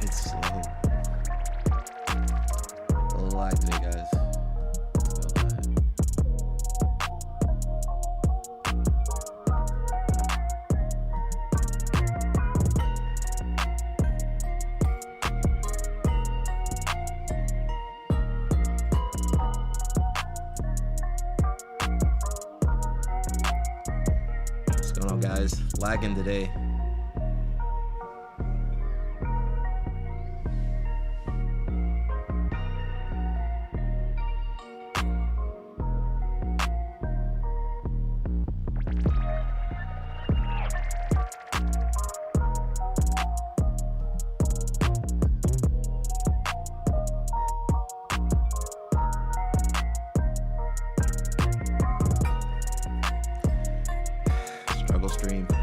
It's slow. A little lag today, guys. Let's go live. What's going on, guys? Lagging today. Struggle stream. I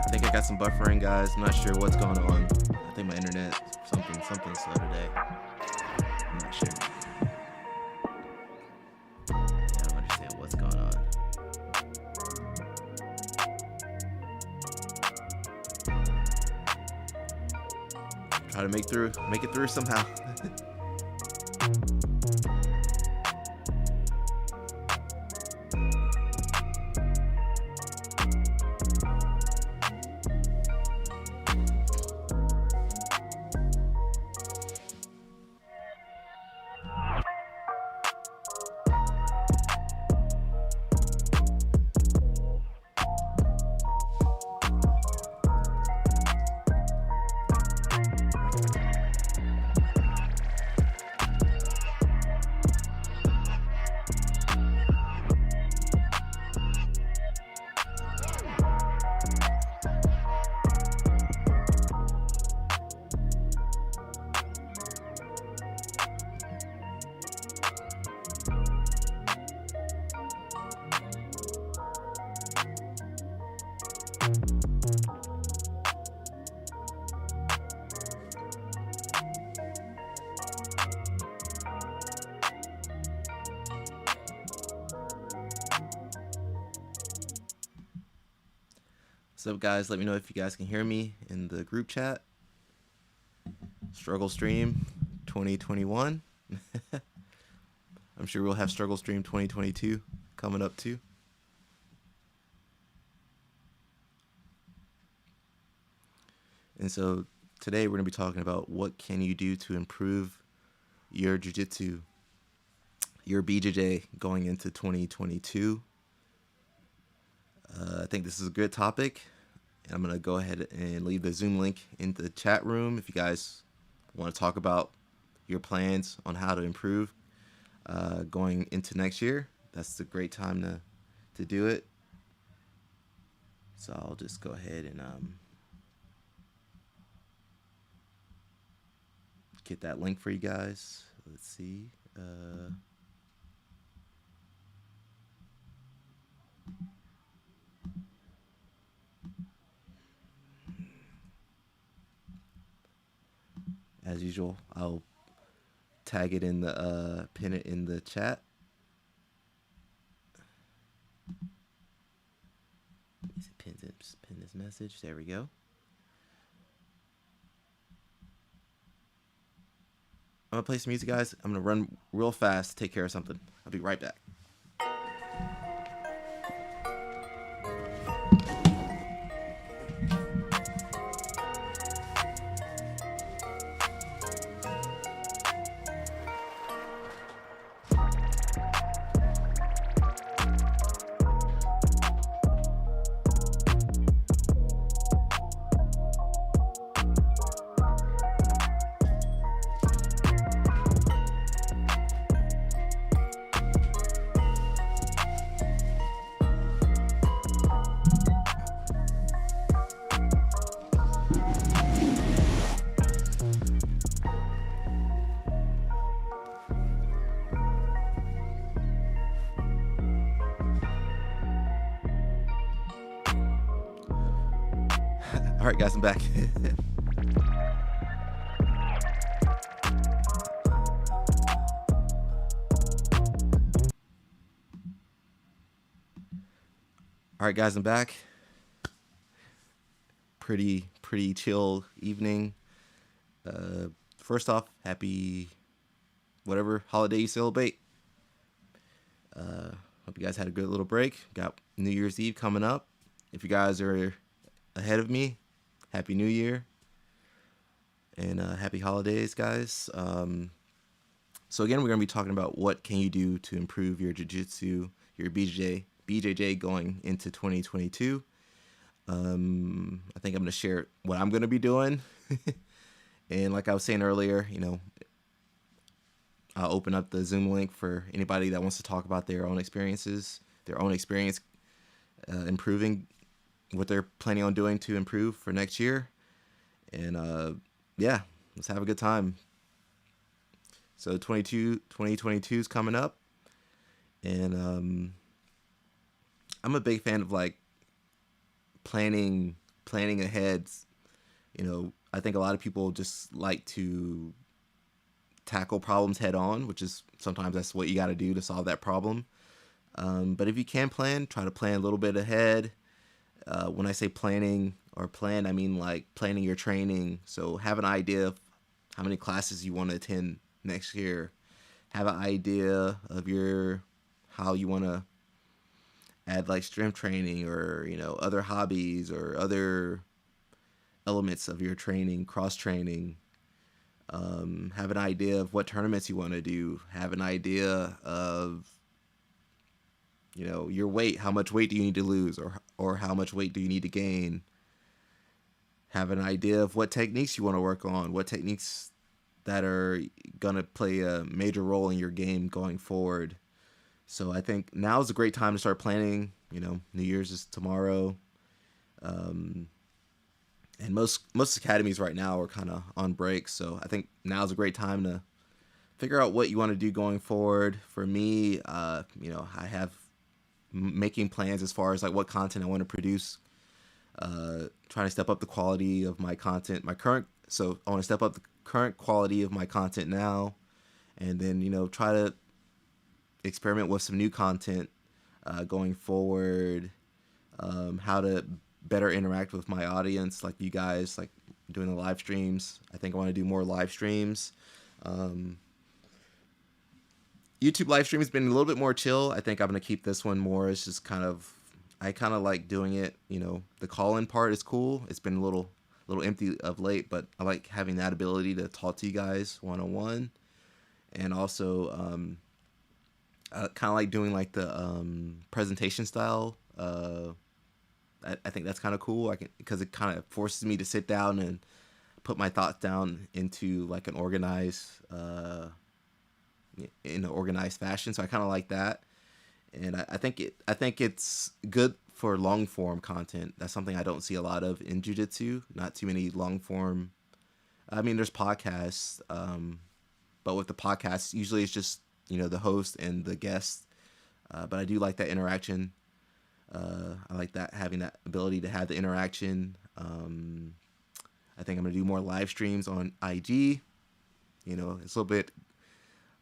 think I got some buffering, guys. I'm not sure what's going on. I think my internet something slow today. I'm not sure. I don't understand what's going on. Try to make it through somehow. What's up, guys? Let me know if you guys can hear me in the group chat. Struggle Stream 2021. I'm sure we'll have Struggle Stream 2022 coming up too. And so today we're going to be talking about what can you do to improve your jiu-jitsu, your BJJ going into 2022. I think this is a good topic. I'm going to go ahead and leave the Zoom link in the chat room if you guys want to talk about your plans on how to improve going into next year. That's a great time to do it. So I'll just go ahead and get that link for you guys. Let's see. As usual, I'll tag it in the pin it in the chat. Pin this message. There we go. I'm gonna play some music, guys. I'm gonna run real fast, take care of something. I'll be right back. All right, guys, I'm back. All right, guys, I'm back. Pretty chill evening. Uh, First off, happy whatever holiday you celebrate. Hope you guys had a good little break. Got New Year's Eve coming up. If you guys are ahead of me, Happy New Year and happy holidays, guys. So again, we're gonna be talking about what can you do to improve your jiu-jitsu, your BJJ going into 2022. I think I'm gonna share what I'm gonna be doing, and like I was saying earlier, I'll open up the Zoom link for anybody that wants to talk about their own experiences, improving what they're planning on doing to improve for next year. And yeah, let's have a good time. So 2022 is coming up, and I'm a big fan of like planning ahead. I think a lot of people just like to tackle problems head on, which is sometimes that's what you got to do to solve that problem. But if you can plan, try to plan a little bit ahead. When I say planning or plan, I mean like planning your training. So have an idea of how many classes you want to attend next year. Have an idea of how you want to add like strength training or other hobbies or other elements of your training, cross training. Have an idea of what tournaments you want to do. Have an idea of your weight. How much weight do you need to lose, or how much weight do you need to gain? Have an idea of what techniques you want to work on. What techniques that are gonna play a major role in your game going forward. So I think now is a great time to start planning. New Year's is tomorrow. And most academies right now are kind of on break, so I think now is a great time to figure out what you want to do going forward. For me, I have making plans as far as like what content I want to produce. Trying to step up the quality of my content. So I want to step up the current quality of my content now, and then try to experiment with some new content going forward. How to better interact with my audience, like you guys, like doing the live streams. I think I want to do more live streams. YouTube live stream has been a little bit more chill. I think I'm going to keep this one more. It's just I kind of like doing it. The call-in part is cool. It's been a little empty of late, but I like having that ability to talk to you guys one-on-one. And also, I kind of like doing like the presentation style. I think that's kind of cool. Because it kind of forces me to sit down and put my thoughts down into like in an organized fashion. So I kind of like that, and I think it's good for long form content. That's something I don't see a lot of in jiu-jitsu. Not too many long form. I mean, there's podcasts, but with the podcasts, usually it's just the host and the guest. But I do like that interaction. I like that, having that ability to have the interaction. I think I'm gonna do more live streams on IG. It's a little bit.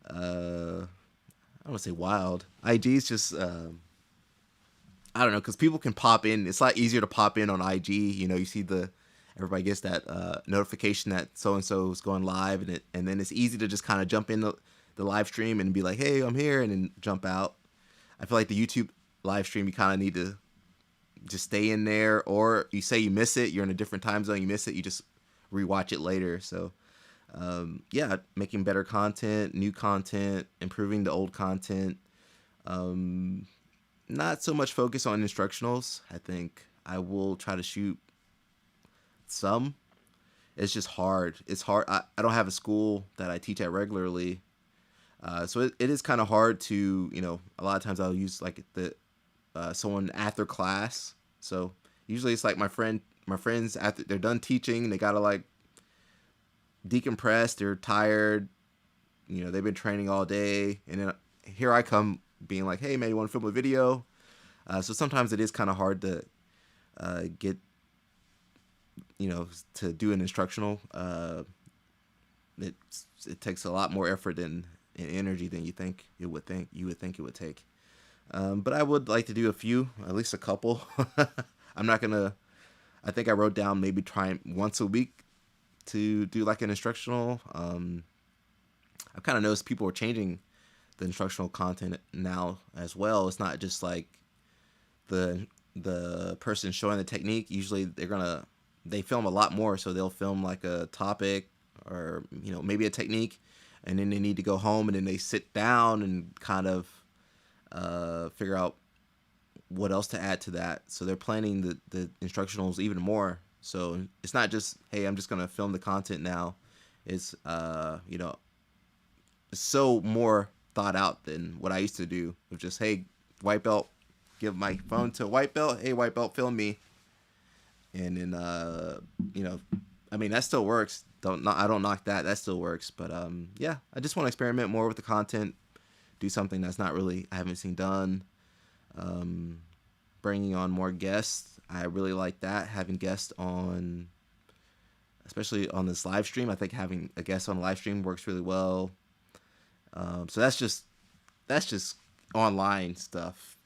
I don't want to say wild. IG is just. I don't know, because people can pop in. It's a lot easier to pop in on IG. You see everybody gets that notification that so and so is going live, and then it's easy to just kind of jump in the live stream and be like, hey, I'm here, and then jump out. I feel like the YouTube live stream, you kind of need to just stay in there, or you say you miss it, you're in a different time zone, you miss it, you just rewatch it later. So yeah, making better content, new content, improving the old content. Not so much focus on instructionals. I think I will try to shoot some. It's just hard. It's hard. I don't have a school that I teach at regularly. So it is kind of hard to, a lot of times I'll use like someone after class. So usually it's like my friends after they're done teaching, they gotta like decompress. They're tired. They've been training all day, and then here I come being like, hey man, you want to film a video? So sometimes it is kind of hard to get, to do an instructional. It takes a lot more effort and energy than you would think it would take. But I would like to do a few, at least a couple. I'm not gonna. I think I wrote down maybe trying once a week to do like an instructional. I've kind of noticed people are changing the instructional content now as well. It's not just like the the person showing the technique. Usually they film a lot more, so they'll film like a topic or maybe a technique, and then they need to go home and then they sit down and kind of figure out what else to add to that. So they're planning the instructionals even more. So it's not just, hey, I'm just gonna film the content now. It's so more thought out than what I used to do. Of just, hey, white belt, give my phone to white belt. Hey, white belt, film me. And then you know, I mean that still works. I don't knock that. That still works. But yeah, I just want to experiment more with the content. Do something that's not really I haven't seen done. Um, Bringing on more guests. I really like that. Having guests on, especially on this live stream. I think having a guest on a live stream works really well. So that's just online stuff.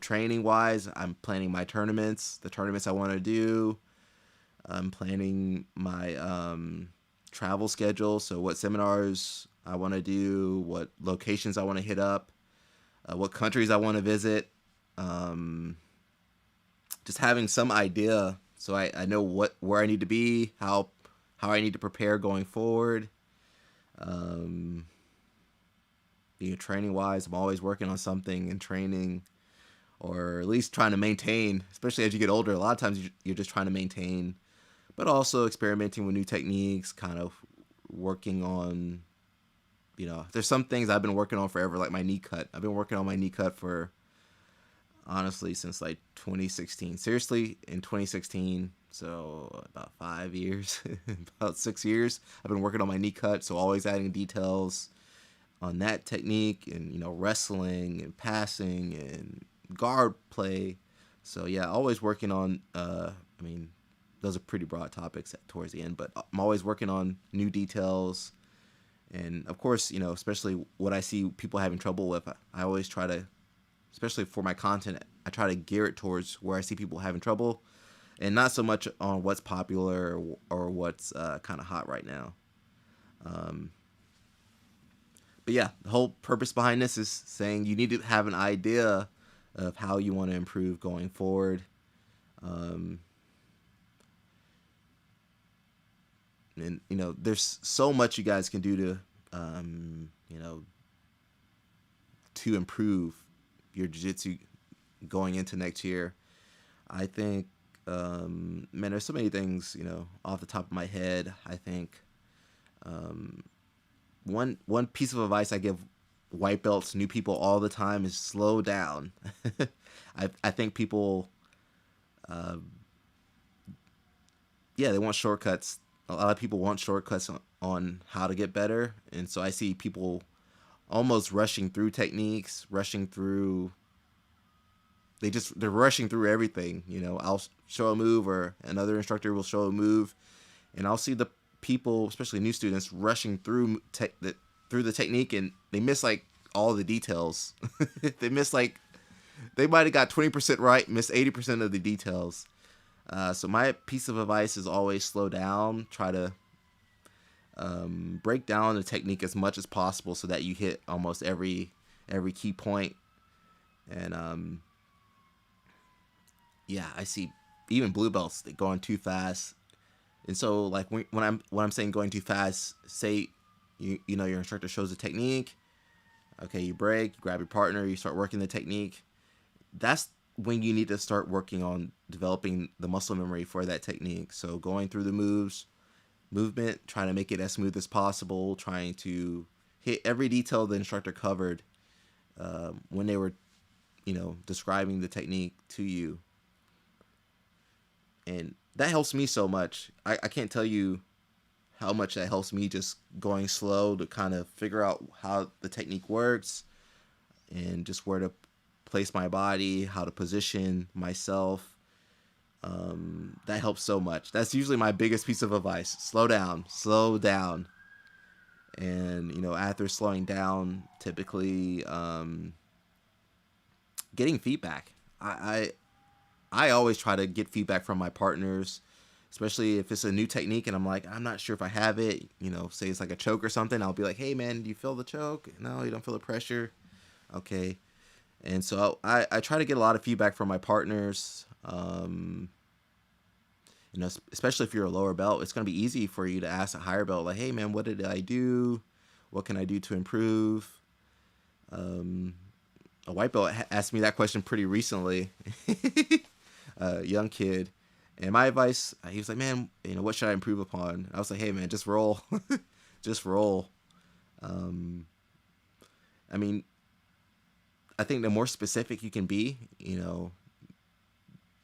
Training wise, I'm planning my tournaments, the tournaments I want to do. I'm planning my travel schedule. So what seminars I want to do, what locations I want to hit up, what countries I want to visit. Um, just having some idea so I know where I need to be, how I need to prepare going forward. Um, Training wise, I'm always working on something in training, or at least trying to maintain. Especially as you get older, a lot of times you're just trying to maintain, but also experimenting with new techniques, kind of working on. There's some things I've been working on forever, like my knee cut. I've been working on my knee cut for honestly since like 2016. Seriously, in 2016, so about 5 years, about 6 years. I've been working on my knee cut, so always adding details on that technique, and wrestling and passing and guard play. So yeah, always working on. I mean, those are pretty broad topics towards the end, but I'm always working on new details. And of course, especially what I see people having trouble with, I always try to, especially for my content, I try to gear it towards where I see people having trouble, and not so much on what's popular or what's kind of hot right now. Um, but yeah, the whole purpose behind this is saying you need to have an idea of how you want to improve going forward. Um, and there's so much you guys can do to improve your jiu-jitsu going into next year. I think, man, there's so many things, off the top of my head. I think um, one piece of advice I give white belts, new people all the time is slow down. I think people, uh, yeah, they want shortcuts. A lot of people want shortcuts on how to get better, and so I see people almost rushing through techniques, rushing through. They're rushing through everything. I'll show a move, or another instructor will show a move, and I'll see the people, especially new students, rushing through the technique, and they miss like all the details. they miss like they might have got 20% right, miss 80% of the details. So my piece of advice is always slow down. Try to break down the technique as much as possible so that you hit almost every key point. And yeah, I see even blue belts they going too fast. And so like when I'm saying going too fast, say your instructor shows a technique. Okay, you break, you grab your partner, you start working the technique. That's when you need to start working on developing the muscle memory for that technique. So going through the movement, trying to make it as smooth as possible, trying to hit every detail the instructor covered when they were, describing the technique to you. And that helps me so much. I can't tell you how much that helps me, just going slow to kind of figure out how the technique works and just where to place my body, how to position myself. That helps so much. That's usually my biggest piece of advice. Slow down, slow down. And, after slowing down, typically, getting feedback. I always try to get feedback from my partners, especially if it's a new technique and I'm like, I'm not sure if I have it. Say it's like a choke or something. I'll be like, hey man, do you feel the choke? No, you don't feel the pressure. Okay. And so I try to get a lot of feedback from my partners. Especially if you're a lower belt, it's going to be easy for you to ask a higher belt, like, hey man, what did I do? What can I do to improve? A white belt asked me that question pretty recently, a young kid. And my advice, he was like, man, what should I improve upon? I was like, hey man, just roll. Just roll. I mean, I think the more specific you can be,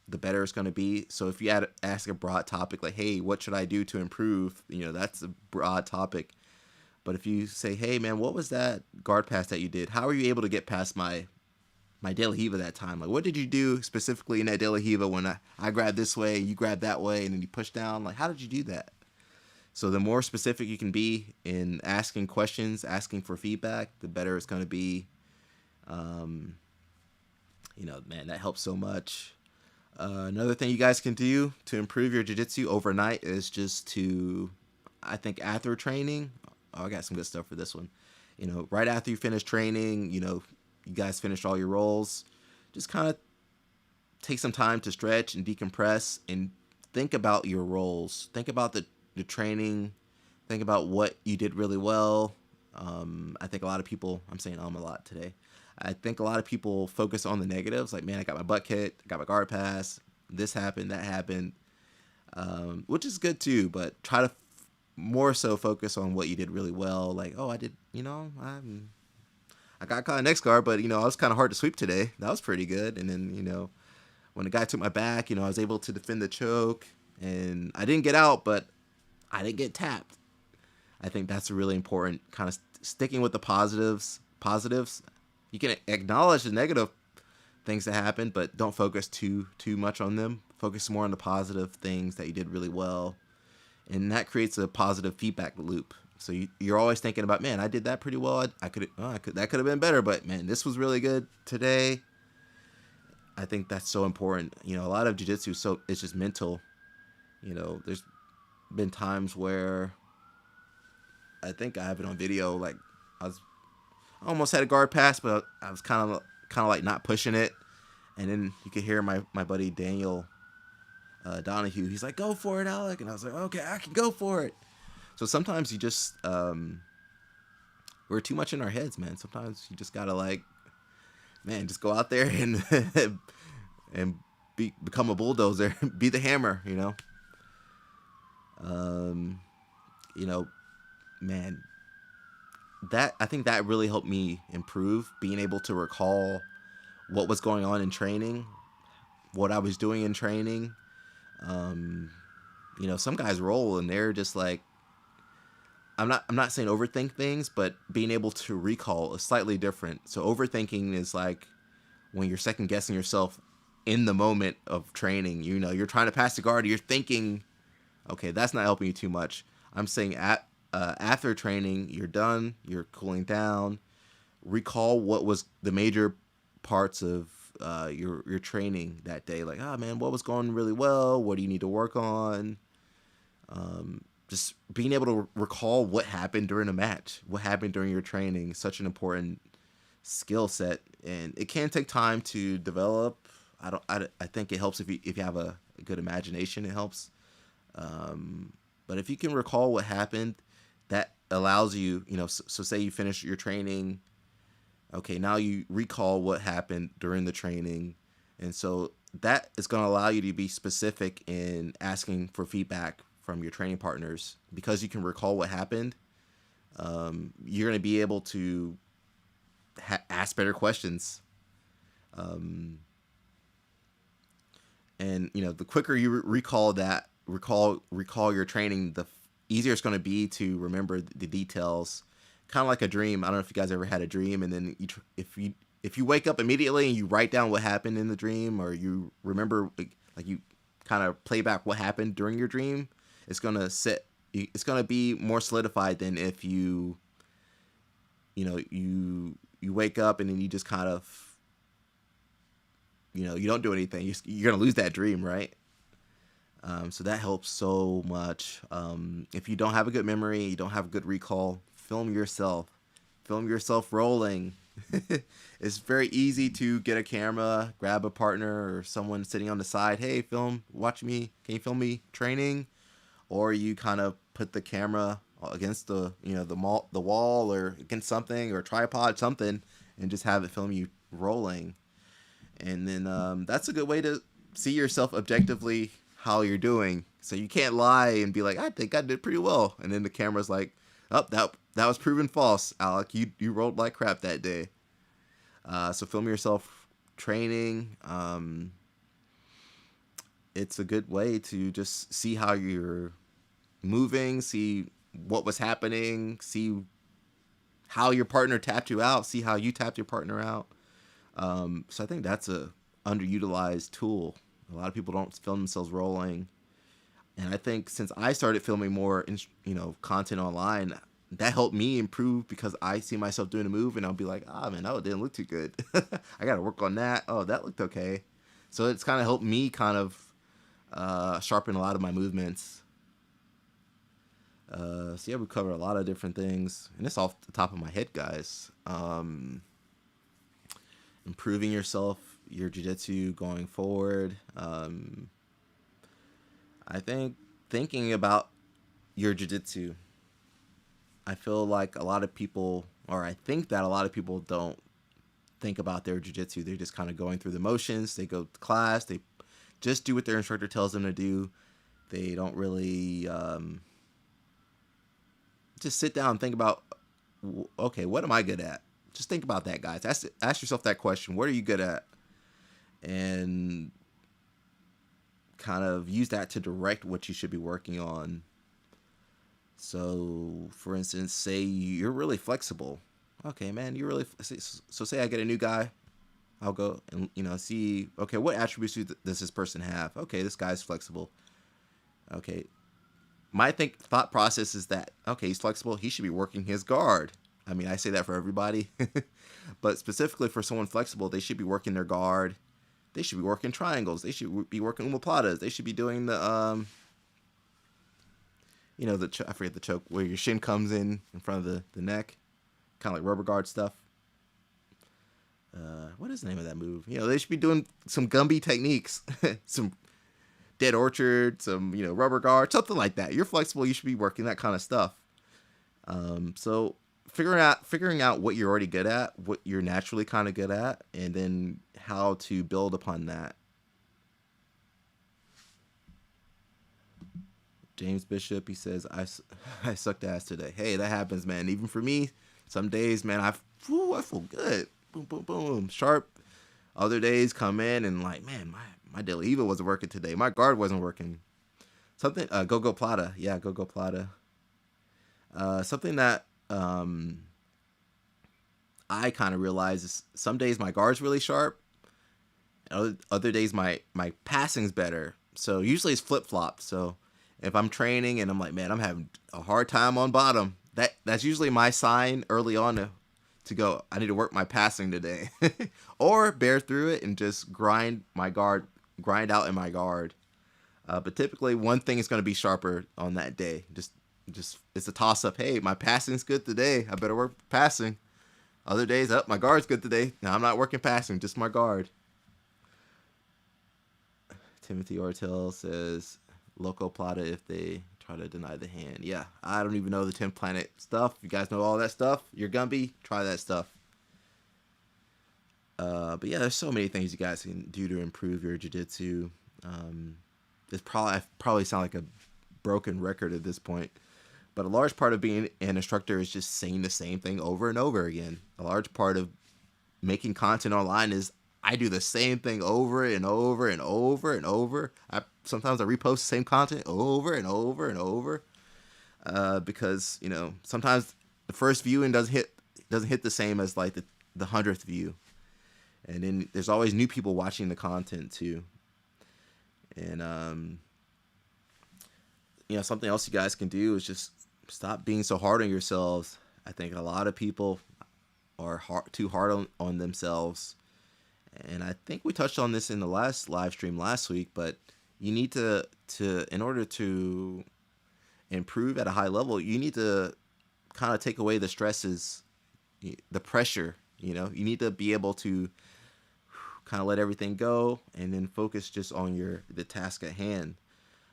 the better it's going to be. So if you ask a broad topic like, hey, what should I do to improve? That's a broad topic. But if you say, hey man, what was that guard pass that you did? How were you able to get past my De La Hiva that time? Like, what did you do specifically in that De La Hiva when I grabbed this way, you grabbed that way, and then you push down? Like, how did you do that? So the more specific you can be in asking questions, asking for feedback, the better it's going to be. Man, that helps so much. Another thing you guys can do to improve your jiu-jitsu overnight is just to, I think, after training. Oh, I got some good stuff for this one. Right after you finish training, you guys finished all your rolls, just kind of take some time to stretch and decompress and think about your rolls. Think about the training. Think about what you did really well. I think a lot of people, I'm saying a lot today. I think a lot of people focus on the negatives. Like, man, I got my butt kicked, I got my guard pass, this happened, that happened, which is good too. But try to more so focus on what you did really well. Like, oh, I did, I got caught next guard, but I was kind of hard to sweep today. That was pretty good. And then when the guy took my back, I was able to defend the choke, and I didn't get out, but I didn't get tapped. I think that's really important. Kind of sticking with the positives. You can acknowledge the negative things that happened, but don't focus too much on them. Focus more on the positive things that you did really well, and that creates a positive feedback loop. So you're always thinking about, man, I did that pretty well. That could have been better, but man, this was really good today. I think that's so important. A lot of jiu-jitsu, so it's just mental. There's been times where I think I have it on video. Like, I almost had a guard pass, but I was kind of like not pushing it. And then you could hear my buddy Daniel Donahue. He's like, "Go for it, Alec," and I was like, "Okay, I can go for it." So sometimes you just we're too much in our heads, man. Sometimes you just gotta just go out there and and become a bulldozer, be the hammer, Man, that I think that really helped me improve, being able to recall what was going on in training, what I was doing in training. Some guys roll and they're just like, I'm not saying overthink things, but being able to recall is slightly different. So overthinking is like when you're second guessing yourself in the moment of training. You're trying to pass the guard, you're thinking, okay, that's not helping you too much. I'm saying after training, you're done, you're cooling down, recall what was the major parts of your training that day. Like, man, what was going really well? What do you need to work on? Just being able to recall what happened during a match, what happened during your training, is such an important skill set, and it can take time to develop. I think it helps if you have a good imagination. It helps. But if you can recall what happened, that allows you, so say you finish your training. Okay, now you recall what happened during the training. And so that is going to allow you to be specific in asking for feedback from your training partners. Because you can recall what happened, you're going to be able to ask better questions. And, the quicker you recall your training, the easier it's going to be to remember the details. Kind of like a dream. I don't know if you guys ever had a dream, and then if you wake up immediately and you write down what happened in the dream, or you remember, like you kind of play back what happened during your dream, it's gonna be more solidified than if you wake up and then you just kind of you don't do anything, you're gonna lose that dream, right? So that helps so much. If you don't have a good memory, you don't have a good recall, film yourself rolling. It's very easy to get a camera, grab a partner or someone sitting on the side. Hey, watch me. Can you film me training? Or you kind of put the camera against the wall or against something or tripod something, and just have it film you rolling. And then that's a good way to see yourself objectively how you're doing. So you can't lie and be like, I think I did pretty well. And then the camera's like, oh, that was proven false, Alec. You rolled like crap that day. So film yourself training. It's a good way to just see how you're moving, see what was happening, see how your partner tapped you out, see how you tapped your partner out. So I think that's a underutilized tool. A lot of people don't film themselves rolling, and I think since I started filming more, content online, that helped me improve because I see myself doing a move and I'll be like, man, it didn't look too good. I got to work on that. Oh, that looked okay. So it's kind of helped me kind of sharpen a lot of my movements. So yeah, we covered a lot of different things, and it's off the top of my head, guys. Improving yourself, your jiu-jitsu going forward. I think thinking about your jiu-jitsu, I feel like a lot of people, or I think that a lot of people don't think about their jiu-jitsu. They're just kind of going through the motions. They go to class. They just do what their instructor tells them to do. They don't really just sit down and think about, okay, what am I good at? Just think about that, guys. Ask yourself that question. What are you good at? And kind of use that to direct what you should be working on. So, for instance, say you're really flexible. Okay, man, you're really... So say I get a new guy. I'll go and, see, okay, what attributes does this person have? Okay, this guy's flexible. Okay. My thought process is that, okay, he's flexible. He should be working his guard. I mean, I say that for everybody. But specifically for someone flexible, they should be working their guard. They should be working triangles. They should be working omoplatas. They should be doing the, I forget the choke, where your shin comes in front of the neck. Kind of like rubber guard stuff. What is the name of that move? They should be doing some Gumby techniques. Some Dead Orchard, some, rubber guard, something like that. You're flexible. You should be working that kind of stuff. So figuring out what you're already good at, what you're naturally kind of good at, and then how to build upon that. James Bishop, he says, I sucked ass today. Hey, that happens, man. Even for me, some days, man, I feel good. Boom, boom, boom. Sharp. Other days come in and like, man, my daily evil wasn't working today. My guard wasn't working. Something, Go Plata. Yeah, Go Plata. Something that I kind of realize is some days my guard's really sharp. Other days my passing's better. So usually it's flip-flop. So if I'm training and I'm like, man, I'm having a hard time on bottom, that's usually my sign early on to go, I need to work my passing today. Or bear through it and just grind out in my guard. But typically one thing is going to be sharper on that day. Just it's a toss-up. Hey, my passing's good today. I better work passing. Other days, my guard's good today. Now I'm not working passing, just my guard. Timothy Ortel says, Loco Plata if they try to deny the hand. Yeah, I don't even know the 10 planet stuff. You guys know all that stuff? You're Gumby, try that stuff. But yeah, there's so many things you guys can do to improve your jiu-jitsu. I probably sound like a broken record at this point. But a large part of being an instructor is just saying the same thing over and over again. A large part of making content online is I do the same thing over and over and over and over. Sometimes I repost the same content over and over and over. Because, sometimes the first viewing doesn't hit the same as like the 100th view. And then there's always new people watching the content too. And something else you guys can do is just stop being so hard on yourselves. I think a lot of people are too hard on themselves, And I think we touched on this in the last live stream last week, but you need to in order to improve at a high level, you need to kind of take away the stresses, the pressure. You need to be able to kind of let everything go and then focus just on the task at hand.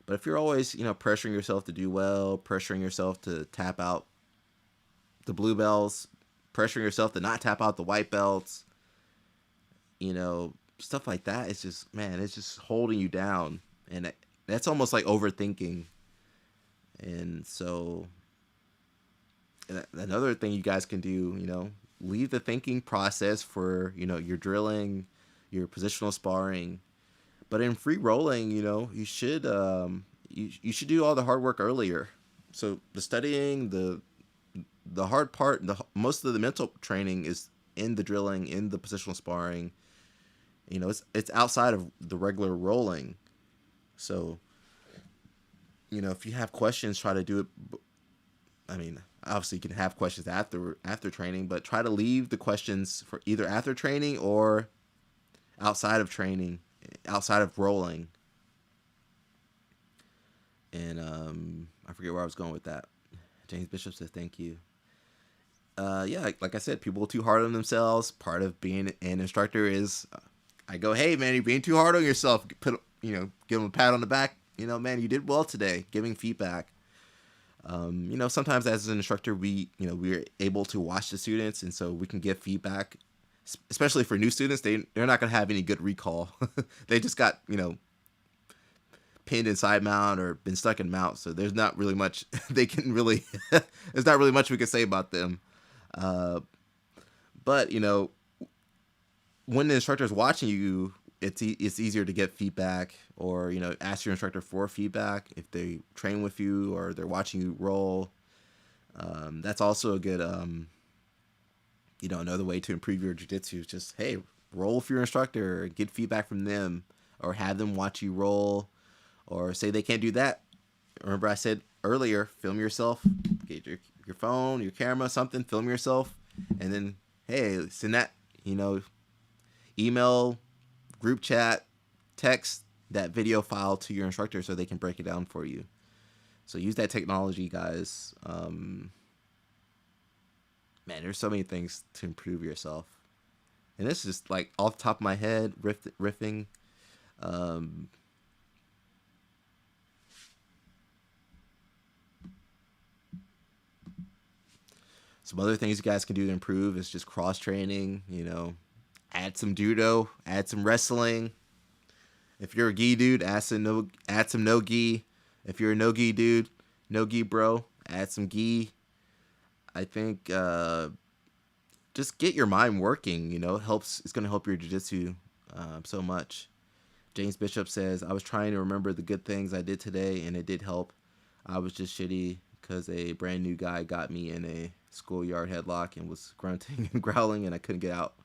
But if you're always, pressuring yourself to do well, pressuring yourself to tap out the blue belts, pressuring yourself to not tap out the white belts, stuff like that, it's just, man, it's just holding you down. And that's almost like overthinking. And so another thing you guys can do, leave the thinking process for, your drilling, your positional sparring. But in free rolling, you should you should do all the hard work earlier. So the studying, the hard part, most of the mental training is in the drilling, in the positional sparring. It's outside of the regular rolling. So, if you have questions, try to do it. I mean, obviously you can have questions after training, but try to leave the questions for either after training or outside of training, outside of rolling. And I forget where I was going with that. James Bishop said thank you. Yeah, like I said, people are too hard on themselves. Part of being an instructor is, I go, hey man, you're being too hard on yourself. Give them a pat on the back. Man, you did well today. Giving feedback. Sometimes as an instructor, we're able to watch the students, and so we can give feedback. Especially for new students, they're not gonna have any good recall. They just got pinned in side mount or been stuck in mount, so there's not really much they can really. There's not really much we can say about them. But when the instructor is watching you, it's easier to get feedback, or ask your instructor for feedback if they train with you or they're watching you roll. That's also a good another way to improve your jiu-jitsu is just, hey, roll with your instructor, get feedback from them, or have them watch you roll, or say they can't do that. Remember I said earlier, film yourself, get your phone, your camera, something, film yourself, and then, hey, send that, email, group chat, text that video file to your instructor so they can break it down for you. So use that technology, guys. Man, there's so many things to improve yourself. And this is just like off the top of my head, riffing. Some other things you guys can do to improve is just cross training, add some judo, add some wrestling. If you're a gi dude, add some no gi. If you're a no gi dude, no gi bro, add some gi. I think just get your mind working, it's going to help your jiu-jitsu so much. James Bishop says, I was trying to remember the good things I did today, and it did help. I was just shitty because a brand new guy got me in a schoolyard headlock and was grunting and growling, and I couldn't get out.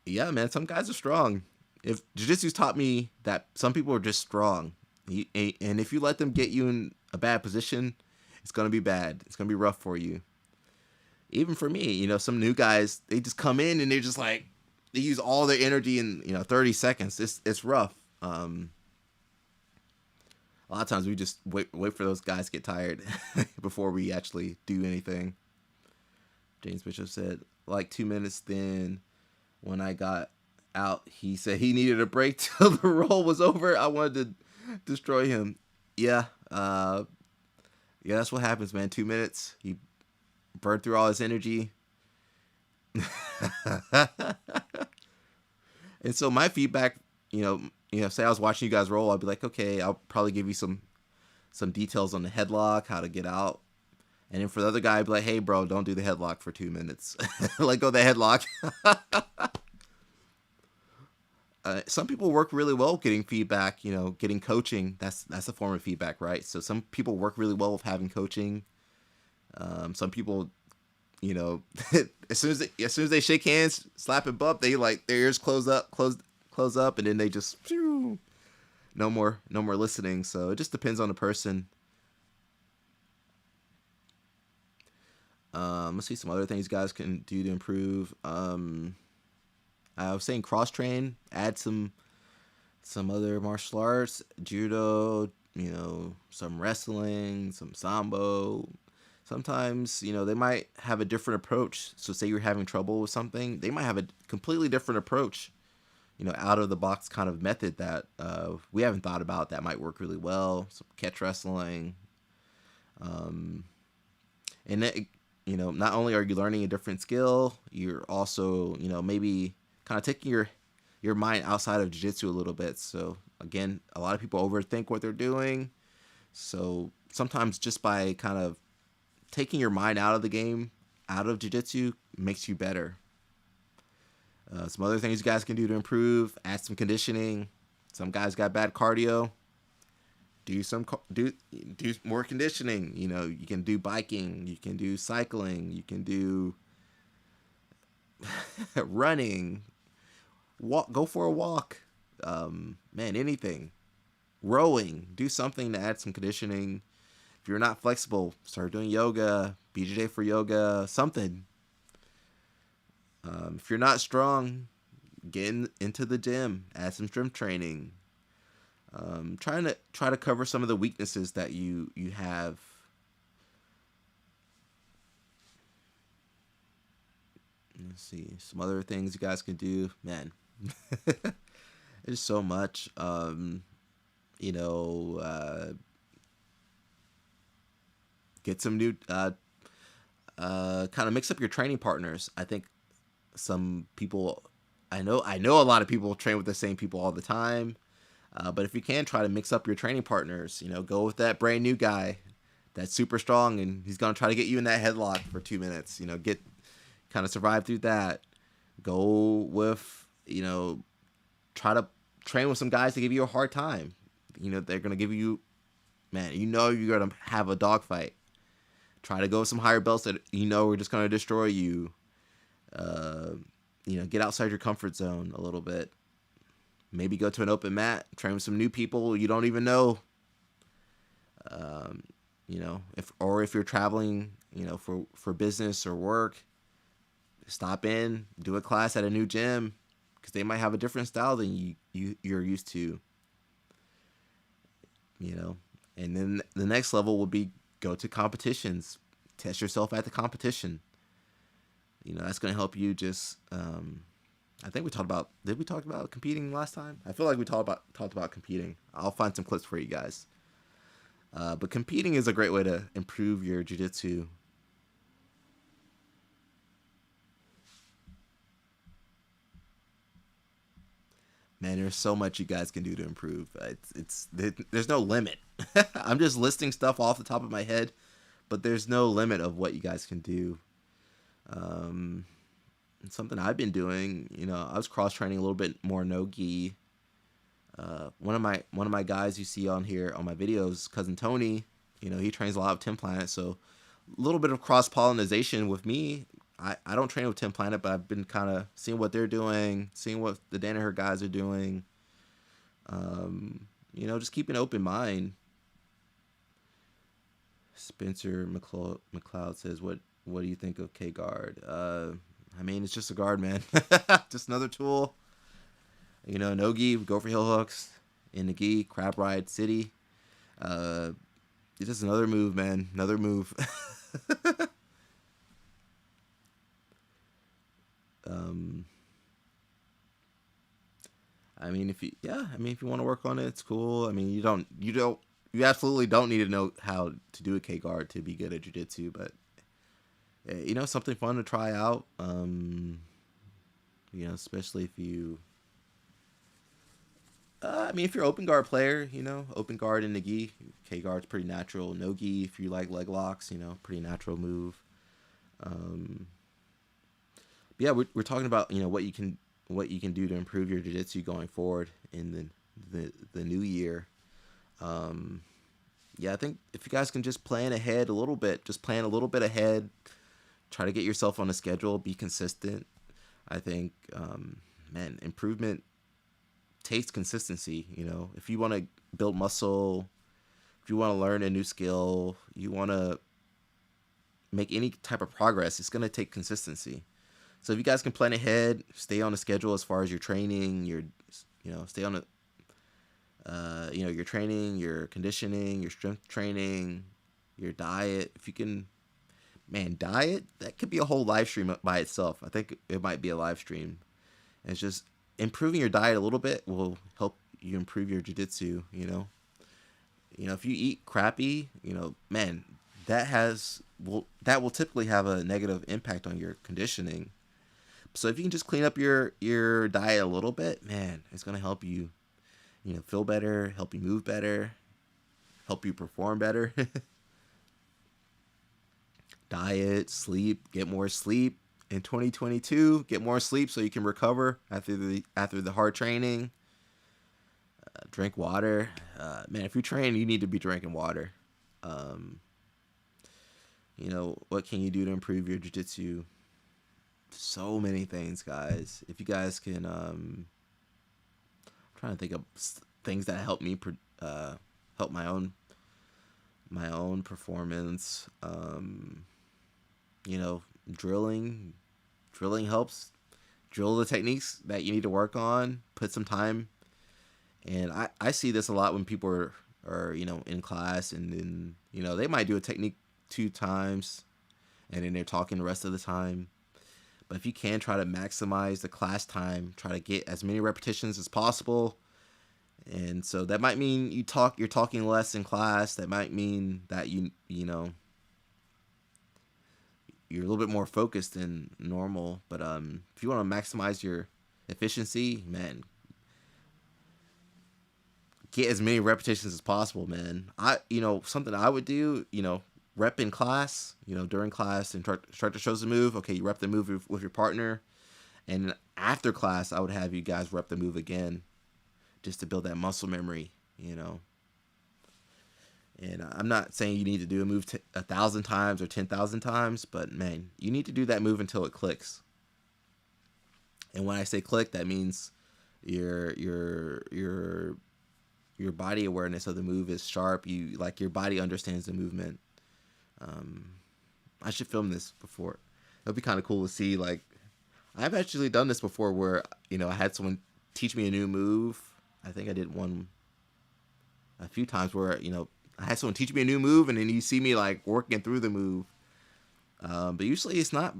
Yeah, man, some guys are strong. If jiu-jitsu's taught me that some people are just strong, and if you let them get you in a bad position, it's going to be bad. It's going to be rough for you. Even for me, some new guys, they just come in and they're just like, they use all their energy in 30 seconds. It's rough. A lot of times we just wait for those guys to get tired before we actually do anything. James Bishop said, like 2 minutes then, when I got out, he said he needed a break till the roll was over. I wanted to destroy him. Yeah, that's what happens, man. 2 minutes, he burned through all his energy. And so my feedback, say I was watching you guys roll, I'd be like, okay, I'll probably give you some details on the headlock, how to get out. And then for the other guy, I'd be like, hey, bro, don't do the headlock for 2 minutes. Let go of the headlock. Some people work really well getting feedback, getting coaching. That's a form of feedback, right? So some people work really well with having coaching. Some people, as soon as they shake hands, slap and bump, they like their ears close up, and then they just no more listening. So it just depends on the person. Let's see some other things guys can do to improve. I I was saying cross train, add some other martial arts, judo, some wrestling, some sambo. Sometimes, they might have a different approach. So say you're having trouble with something, they might have a completely different approach, out of the box kind of method that we haven't thought about that might work really well. Some catch wrestling. Um, and that, not only are you learning a different skill, you're also, maybe kind of taking your mind outside of jiu-jitsu a little bit. So again, a lot of people overthink what they're doing. So sometimes just by kind of taking your mind out of the game, out of jiu-jitsu, makes you better. Some other things you guys can do to improve: add some conditioning. Some guys got bad cardio. Do more conditioning. You can do biking, you can do cycling, you can do running. Go for a walk. Man, anything. Rowing. Do something to add some conditioning. If you're not flexible, start doing yoga, BJJ for yoga, something. If you're not strong, into the gym, add some strength training. Try to cover some of the weaknesses that you have. Let's see some other things you guys can do. Man, there's so much. You know, get some new. Kind of mix up your training partners. I think some people. I know a lot of people train with the same people all the time. But if you can, try to mix up your training partners. Go with that brand new guy that's super strong and he's gonna try to get you in that headlock for 2 minutes. Get kind of survive through that. Go with try to train with some guys to give you a hard time. They're gonna give you, man. You're gonna have a dogfight. Try to go with some higher belts that we're just gonna destroy you. Get outside your comfort zone a little bit. Maybe go to an open mat, train with some new people you don't even know. If you're traveling, for business or work, stop in, do a class at a new gym because they might have a different style than you're used to. And then the next level would be go to competitions, test yourself at the competition. That's going to help you just. I think did we talk about competing last time? I feel like we talked about competing. I'll find some clips for you guys. But competing is a great way to improve your jiu-jitsu. Man, there's so much you guys can do to improve. There's no limit. I'm just listing stuff off the top of my head, but there's no limit of what you guys can do. Something I've been doing, I was cross training a little bit more no gi. One of my guys you see on here on my videos, cousin Tony, he trains a lot of Tim Planet, so a little bit of cross pollination with me. I don't train with Tim Planet, but I've been kind of seeing what they're doing, seeing what the Danaher guys are doing. Just keep an open mind. Spencer McLeod says, "What do you think of K guard?" It's just a guard, man. Just another tool. No gi, go for heel hooks. In the gi, crab ride, city. It's just another move, man. Another move. If you want to work on it, it's cool. You absolutely don't need to know how to do a K guard to be good at jiu-jitsu, but something fun to try out. Especially if you, if you're open guard player, open guard in the gi, K guard's pretty natural. No gi, if you like leg locks, pretty natural move. We're talking about what you can do to improve your jiu-jitsu going forward in the new year. I think if you guys can just plan ahead a little bit, ahead. Try to get yourself on a schedule. Be consistent. I think, improvement takes consistency. If you want to build muscle, if you want to learn a new skill, you want to make any type of progress, it's going to take consistency. So if you guys can plan ahead, stay on the schedule as far as your training, stay on the, your training, your conditioning, your strength training, your diet. If you can, man, diet, that could be a whole live stream by itself. I think it might be a live stream. And it's just improving your diet a little bit will help you improve your jiu-jitsu, if you eat crappy, man, that will typically have a negative impact on your conditioning. So if you can just clean up your diet a little bit, man, it's gonna help you, feel better, help you move better, help you perform better. Diet, sleep, get more sleep. In 2022, get more sleep so you can recover after the hard training. Drink water. Man, if you train, you need to be drinking water. Um, what can you do to improve your jiu-jitsu? So many things, guys. If you guys can, I'm trying to think of things that help me, help my own performance. Drilling, helps. Drill the techniques that you need to work on. Put some time. And I see this a lot when people are in class, and then they might do a technique 2 times, and then they're talking the rest of the time. But if you can try to maximize the class time, try to get as many repetitions as possible. And so that might mean you're talking less in class. That might mean that you're a little bit more focused than normal. But if you want to maximize your efficiency, man, get as many repetitions as possible, man. Something I would do, rep in class, during class, and instructor shows the move. Okay, you rep the move with your partner, and after class, I would have you guys rep the move again, just to build that muscle memory, And I'm not saying you need to do a move 1,000 times or 10,000 times, but man, you need to do that move until it clicks. And when I say click, that means your body awareness of the move is sharp. Your body understands the movement. I should film this before. It'll be kind of cool to see. Like, I've actually done this before, where I had someone teach me a new move. I think I did one a few times where I had someone teach me a new move, and then you see me like working through the move. But usually it's not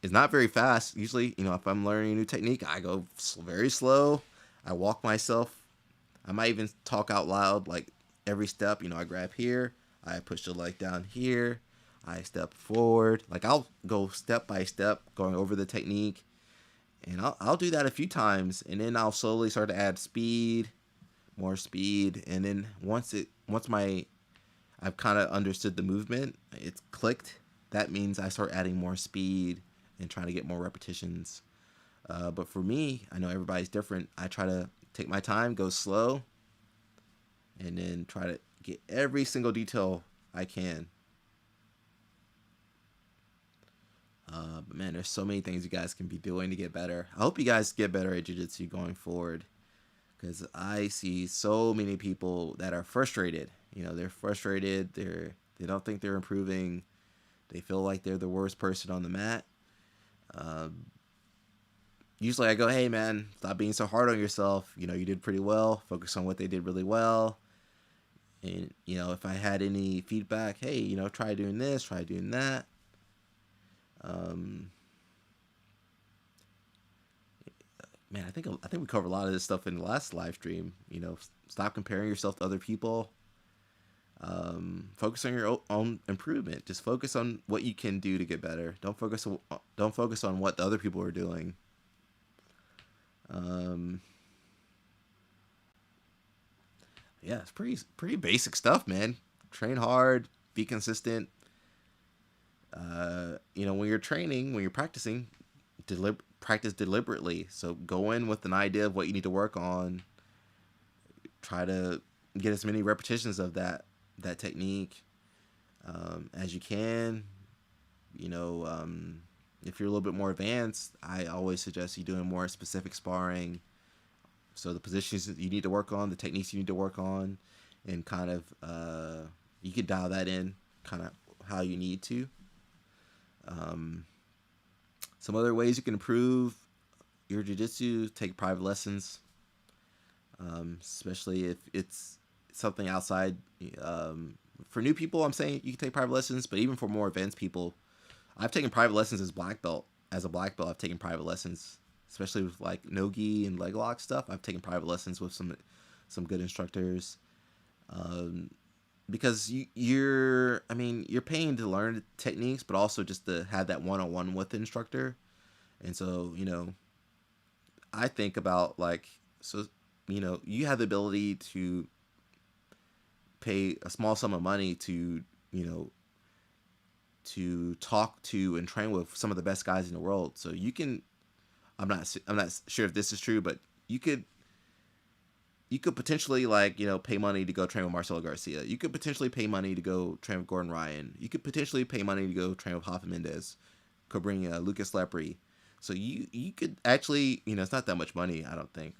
very fast. Usually, if I'm learning a new technique, I go very slow. I walk myself. I might even talk out loud, like every step. I grab here, I push the leg down here, I step forward. Like, I'll go step by step, going over the technique, and I'll do that a few times, and then I'll slowly start to add speed, more speed, and then once I've kind of understood the movement, it's clicked. That means I start adding more speed and trying to get more repetitions. But for me, I know everybody's different. I try to take my time, go slow, and then try to get every single detail I can. But man, there's so many things you guys can be doing to get better. I hope you guys get better at jiu-jitsu going forward, because I see so many people that are frustrated. They're frustrated. They don't think they're improving. They feel like they're the worst person on the mat. Usually I go, hey man, stop being so hard on yourself. You did pretty well. Focus on what they did really well. And, if I had any feedback, hey, try doing this, try doing that. Man, I think we covered a lot of this stuff in the last live stream. Stop comparing yourself to other people. Focus on your own improvement. Just focus on what you can do to get better. Don't focus on what the other people are doing. Yeah, it's pretty basic stuff, man. Train hard, be consistent. When you're training, when you're practicing, practice deliberately. So go in with an idea of what you need to work on. Try to get as many repetitions of that technique as you can. If you're a little bit more advanced, I always suggest you doing more specific sparring. So the positions that you need to work on, the techniques you need to work on, and kind of you can dial that in kind of how you need to. Some other ways you can improve your jiu-jitsu: take private lessons, especially if it's something outside. For new people, I'm saying you can take private lessons, but even for more advanced people, I've taken private lessons as black belt. As a black belt, I've taken private lessons, especially with like no-gi and leg lock stuff. I've taken private lessons with some good instructors. Um, because you're paying to learn techniques, but also just to have that one-on-one with the instructor. And so, I think about like, so, you have the ability to pay a small sum of money to, to talk to and train with some of the best guys in the world. So you can, I'm not sure if this is true, but you could potentially, like, pay money to go train with Marcelo Garcia. You could potentially pay money to go train with Gordon Ryan. You could potentially pay money to go train with Rafa Mendez. Could bring Lucas Lepre. So you could actually, it's not that much money. I don't think.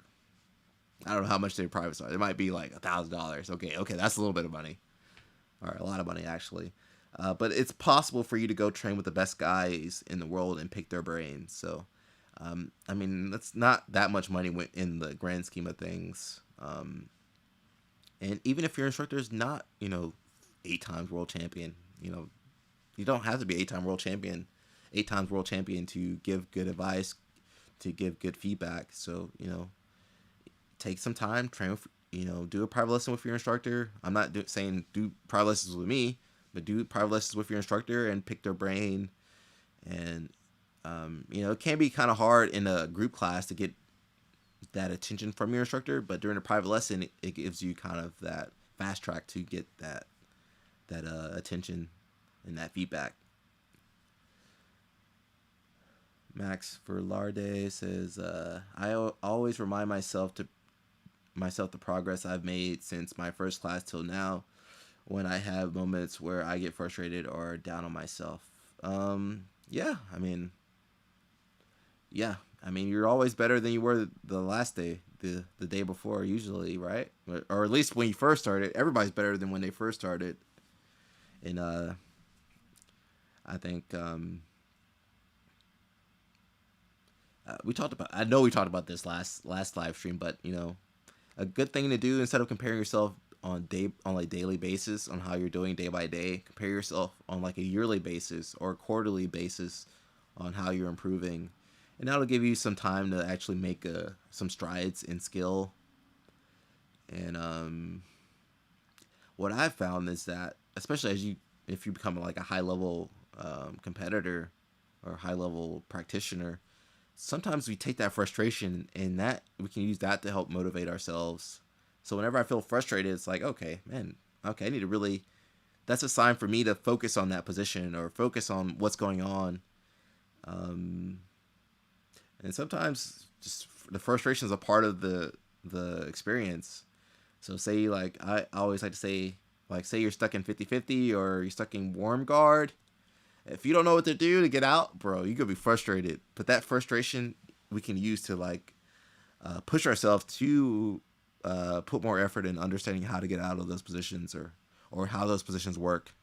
I don't know how much their privates are. It might be like $1,000. Okay, that's a little bit of money, or a lot of money actually. But it's possible for you to go train with the best guys in the world and pick their brains. So, I mean, that's not that much money in the grand scheme of things. And even if your instructor is not, 8 times world champion, you don't have to be 8-time world champion, 8 times world champion to give good advice, to give good feedback. So, take some time, train with, do a private lesson with your instructor. I'm not saying do private lessons with me, but do private lessons with your instructor and pick their brain. And, it can be kind of hard in a group class to get that attention from your instructor, but during a private lesson, it gives you kind of that fast track to get that attention and that feedback. Max Verlarde says, I always remind myself the progress I've made since my first class till now when I have moments where I get frustrated or down on myself. Yeah, you're always better than you were the last day, the day before, usually, right? Or at least when you first started. Everybody's better than when they first started. And I think I know we talked about this last live stream, but a good thing to do, instead of comparing yourself on like daily basis on how you're doing day by day, compare yourself on like a yearly basis or a quarterly basis on how you're improving. And that'll give you some time to actually make some strides in skill. And what I've found is that, especially if you become like a high level competitor or high level practitioner, sometimes we take that frustration and that we can use that to help motivate ourselves. So whenever I feel frustrated, it's like, okay, man, I need to really, that's a sign for me to focus on that position or focus on what's going on. And sometimes just the frustration is a part of the experience. So say, like, I always like to say, like, say you're stuck in 50-50 or you're stuck in warm guard. If you don't know what to do to get out, bro, you're going to be frustrated. But that frustration we can use to, like, push ourselves to put more effort in understanding how to get out of those positions or how those positions work.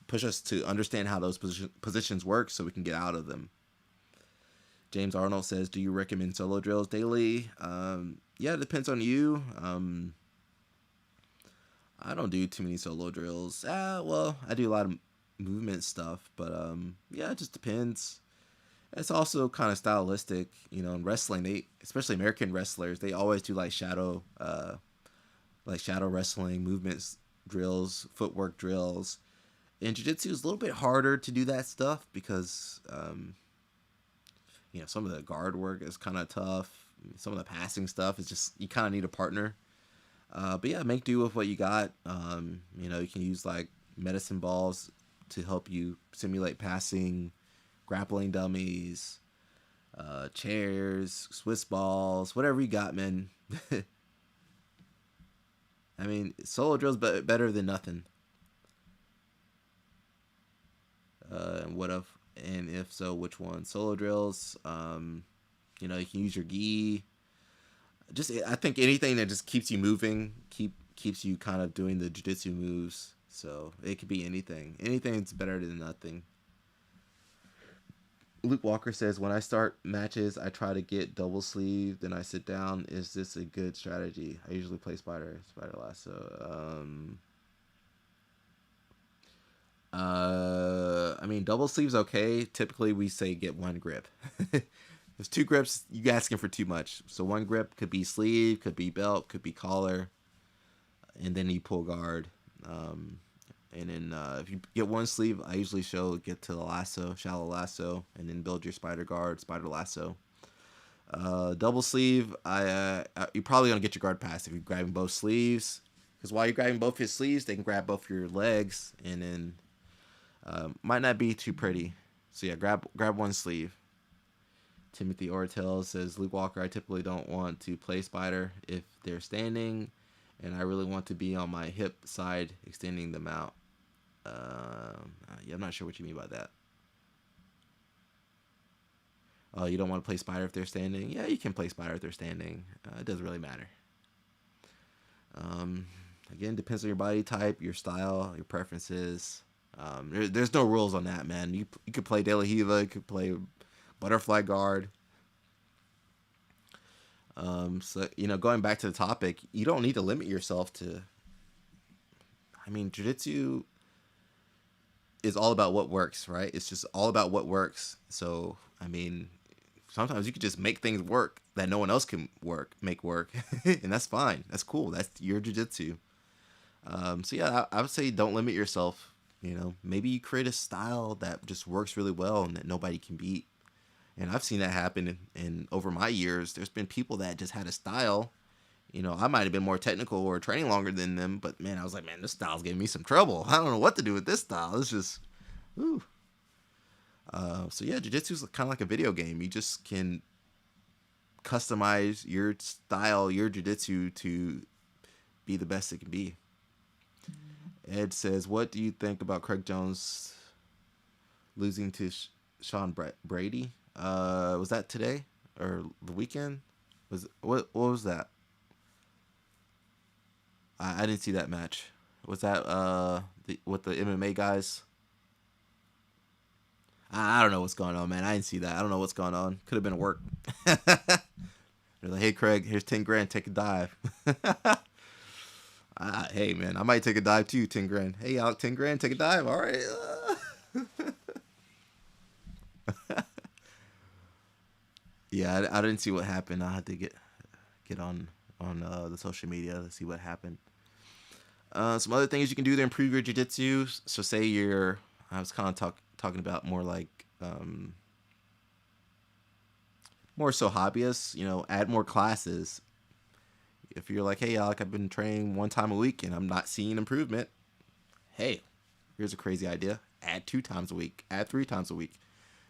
Push us to understand how those positions work so we can get out of them. James Arnold says, do you recommend solo drills daily? Yeah, it depends on you. I don't do too many solo drills. Well, I do a lot of movement stuff, but yeah, it just depends. It's also kind of stylistic, in wrestling. Especially American wrestlers, they always do like shadow wrestling movements drills, footwork drills. In jiu-jitsu, it's a little bit harder to do that stuff because some of the guard work is kind of tough. Some of the passing stuff is just, you kind of need a partner. But yeah, make do with what you got. You can use like medicine balls to help you simulate passing, grappling dummies, chairs, Swiss balls, whatever you got, man. Solo drills better than nothing. And if so, which one? Solo drills. You can use your gi. I think anything that just keeps you moving, keeps you kind of doing the jiu-jitsu moves. So it could be anything. Anything's better than nothing. Luke Walker says, when I start matches, I try to get double sleeve, then I sit down. Is this a good strategy? I usually play spider lasso. I mean, double sleeve's okay. Typically, we say get one grip. There's two grips, you asking for too much. So one grip could be sleeve, could be belt, could be collar, and then you pull guard. Um, and then if you get one sleeve, I usually show get to the lasso, shallow lasso, and then build your spider guard, spider lasso. Double sleeve, you're probably gonna get your guard pass if you're grabbing both sleeves, because while you're grabbing both his sleeves, they can grab both your legs, and then might not be too pretty. So yeah, grab one sleeve. Timothy Ortel says, Luke Walker, I typically don't want to play spider if they're standing, and I really want to be on my hip side, extending them out. Yeah, I'm not sure what you mean by that. Oh, you don't want to play spider if they're standing? Yeah, you can play spider if they're standing. It doesn't really matter. Um, Again, depends on your body type, your style, your preferences. There's no rules on that, man. You could play De La Hiva, you could play butterfly guard. So going back to the topic, you don't need to limit yourself to. I mean, jiu-jitsu is all about what works, right? It's just all about what works. So, I mean, sometimes you could just make things work that no one else can make work, and that's fine. That's cool. That's your jiu-jitsu. So yeah, I would say don't limit yourself. Maybe you create a style that just works really well and that nobody can beat. And I've seen that happen in over my years. There's been people that just had a style. I might have been more technical or training longer than them, but man, I was like, man, this style's giving me some trouble. I don't know what to do with this style. It's just, ooh. So yeah, jiu-jitsu is kind of like a video game. You just can customize your style, your jiu-jitsu to be the best it can be. Ed says, what do you think about Craig Jones losing to Sean Brady? Was that today or the weekend? What was that? I didn't see that match. Was that with the MMA guys? I don't know what's going on, man. I didn't see that. I don't know what's going on. Could have been at work. They're like, hey, Craig, here's 10 grand. Take a dive. Hey, man, I might take a dive too. 10 grand. Hey, Alec, 10 grand. Take a dive. All right. Yeah, I didn't see what happened. I had to get on the social media to see what happened. Some other things you can do to improve your jiu-jitsu. So say I was kind of talking about more like more so hobbyists. Add more classes. If you're like, hey, Alec, I've been training one time a week and I'm not seeing improvement. Hey, here's a crazy idea. Add 2 times a week. Add 3 times a week.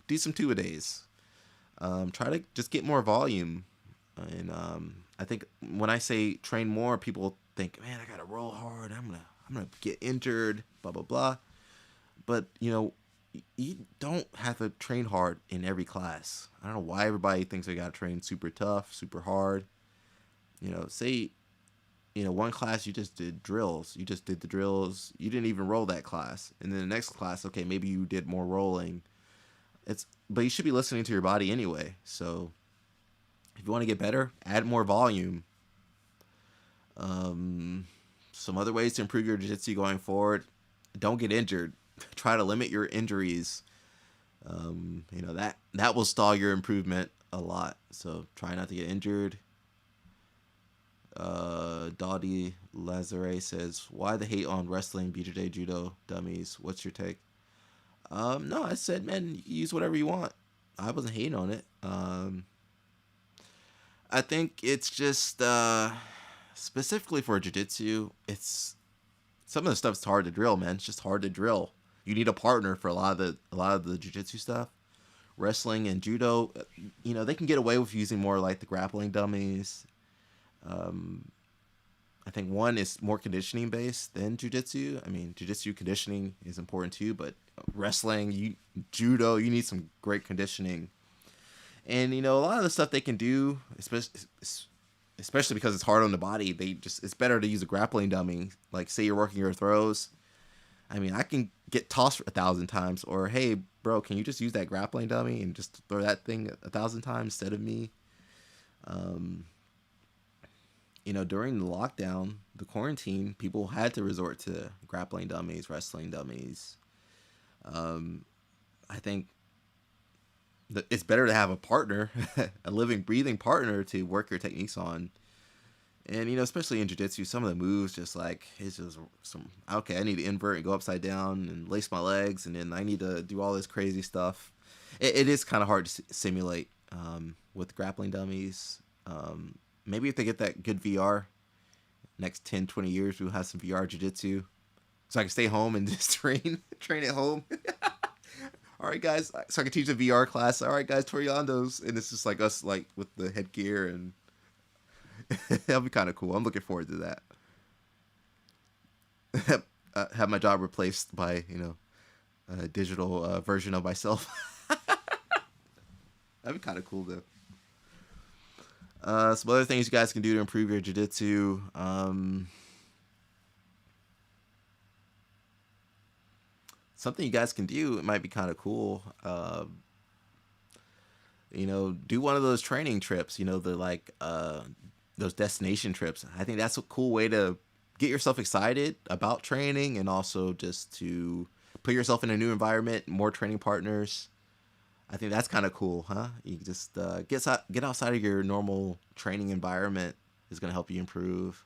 Do some 2-a-days. Try to just get more volume. And I think when I say train more, people think, man, I gotta roll hard. I'm gonna get injured. Blah blah blah. But you don't have to train hard in every class. I don't know why everybody thinks they gotta train super tough, super hard. Say one class you just did drills. You just did the drills. You didn't even roll that class. And then the next class, okay, maybe you did more rolling. But you should be listening to your body anyway. So if you want to get better, add more volume. Some other ways to improve your jiu-jitsu going forward: don't get injured. Try to limit your injuries. That will stall your improvement a lot. So try not to get injured. Dawdy Lazare says, why the hate on wrestling, BJJ, judo, dummies? What's your take? No, I said, man, use whatever you want. I wasn't hating on it. I think it's just specifically for jiu-jitsu, it's some of the stuff's hard to drill, man. It's just hard to drill. You need a partner for a lot of the jiu-jitsu stuff. Wrestling and judo, they can get away with using more like the grappling dummies. I think one is more conditioning based than jiu-jitsu. I mean, jiu-jitsu conditioning is important too, but wrestling, judo, you need some great conditioning. And a lot of the stuff they can do, especially because it's hard on the body, it's better to use a grappling dummy. Like say you're working your throws. I mean, I can get tossed 1,000 times, or hey, bro, can you just use that grappling dummy and just throw that thing 1,000 times instead of me? Um, during the lockdown, the quarantine, people had to resort to grappling dummies, wrestling dummies. Um, I think it's better to have a partner, a living, breathing partner to work your techniques on. And especially in jiu-jitsu, some of the moves just like it's just some okay. I need to invert and go upside down and lace my legs, and then I need to do all this crazy stuff. It is kind of hard to simulate with grappling dummies. Maybe if they get that good VR, next 10, 20 years, we'll have some VR jiu-jitsu, so I can stay home and just train at home. All right, guys. So I can teach a VR class. All right, guys, Toriandos, and it's just like us, like with the headgear, and that'll be kind of cool. I'm looking forward to that. Have my job replaced by a digital version of myself. That'd be kind of cool though. Some other things you guys can do to improve your jiu-jitsu. Something you guys can do, it might be kind of cool. Do one of those training trips. The like those destination trips. I think that's a cool way to get yourself excited about training, and also just to put yourself in a new environment, more training partners. I think that's kind of cool, huh? You just get outside of your normal training environment is going to help you improve.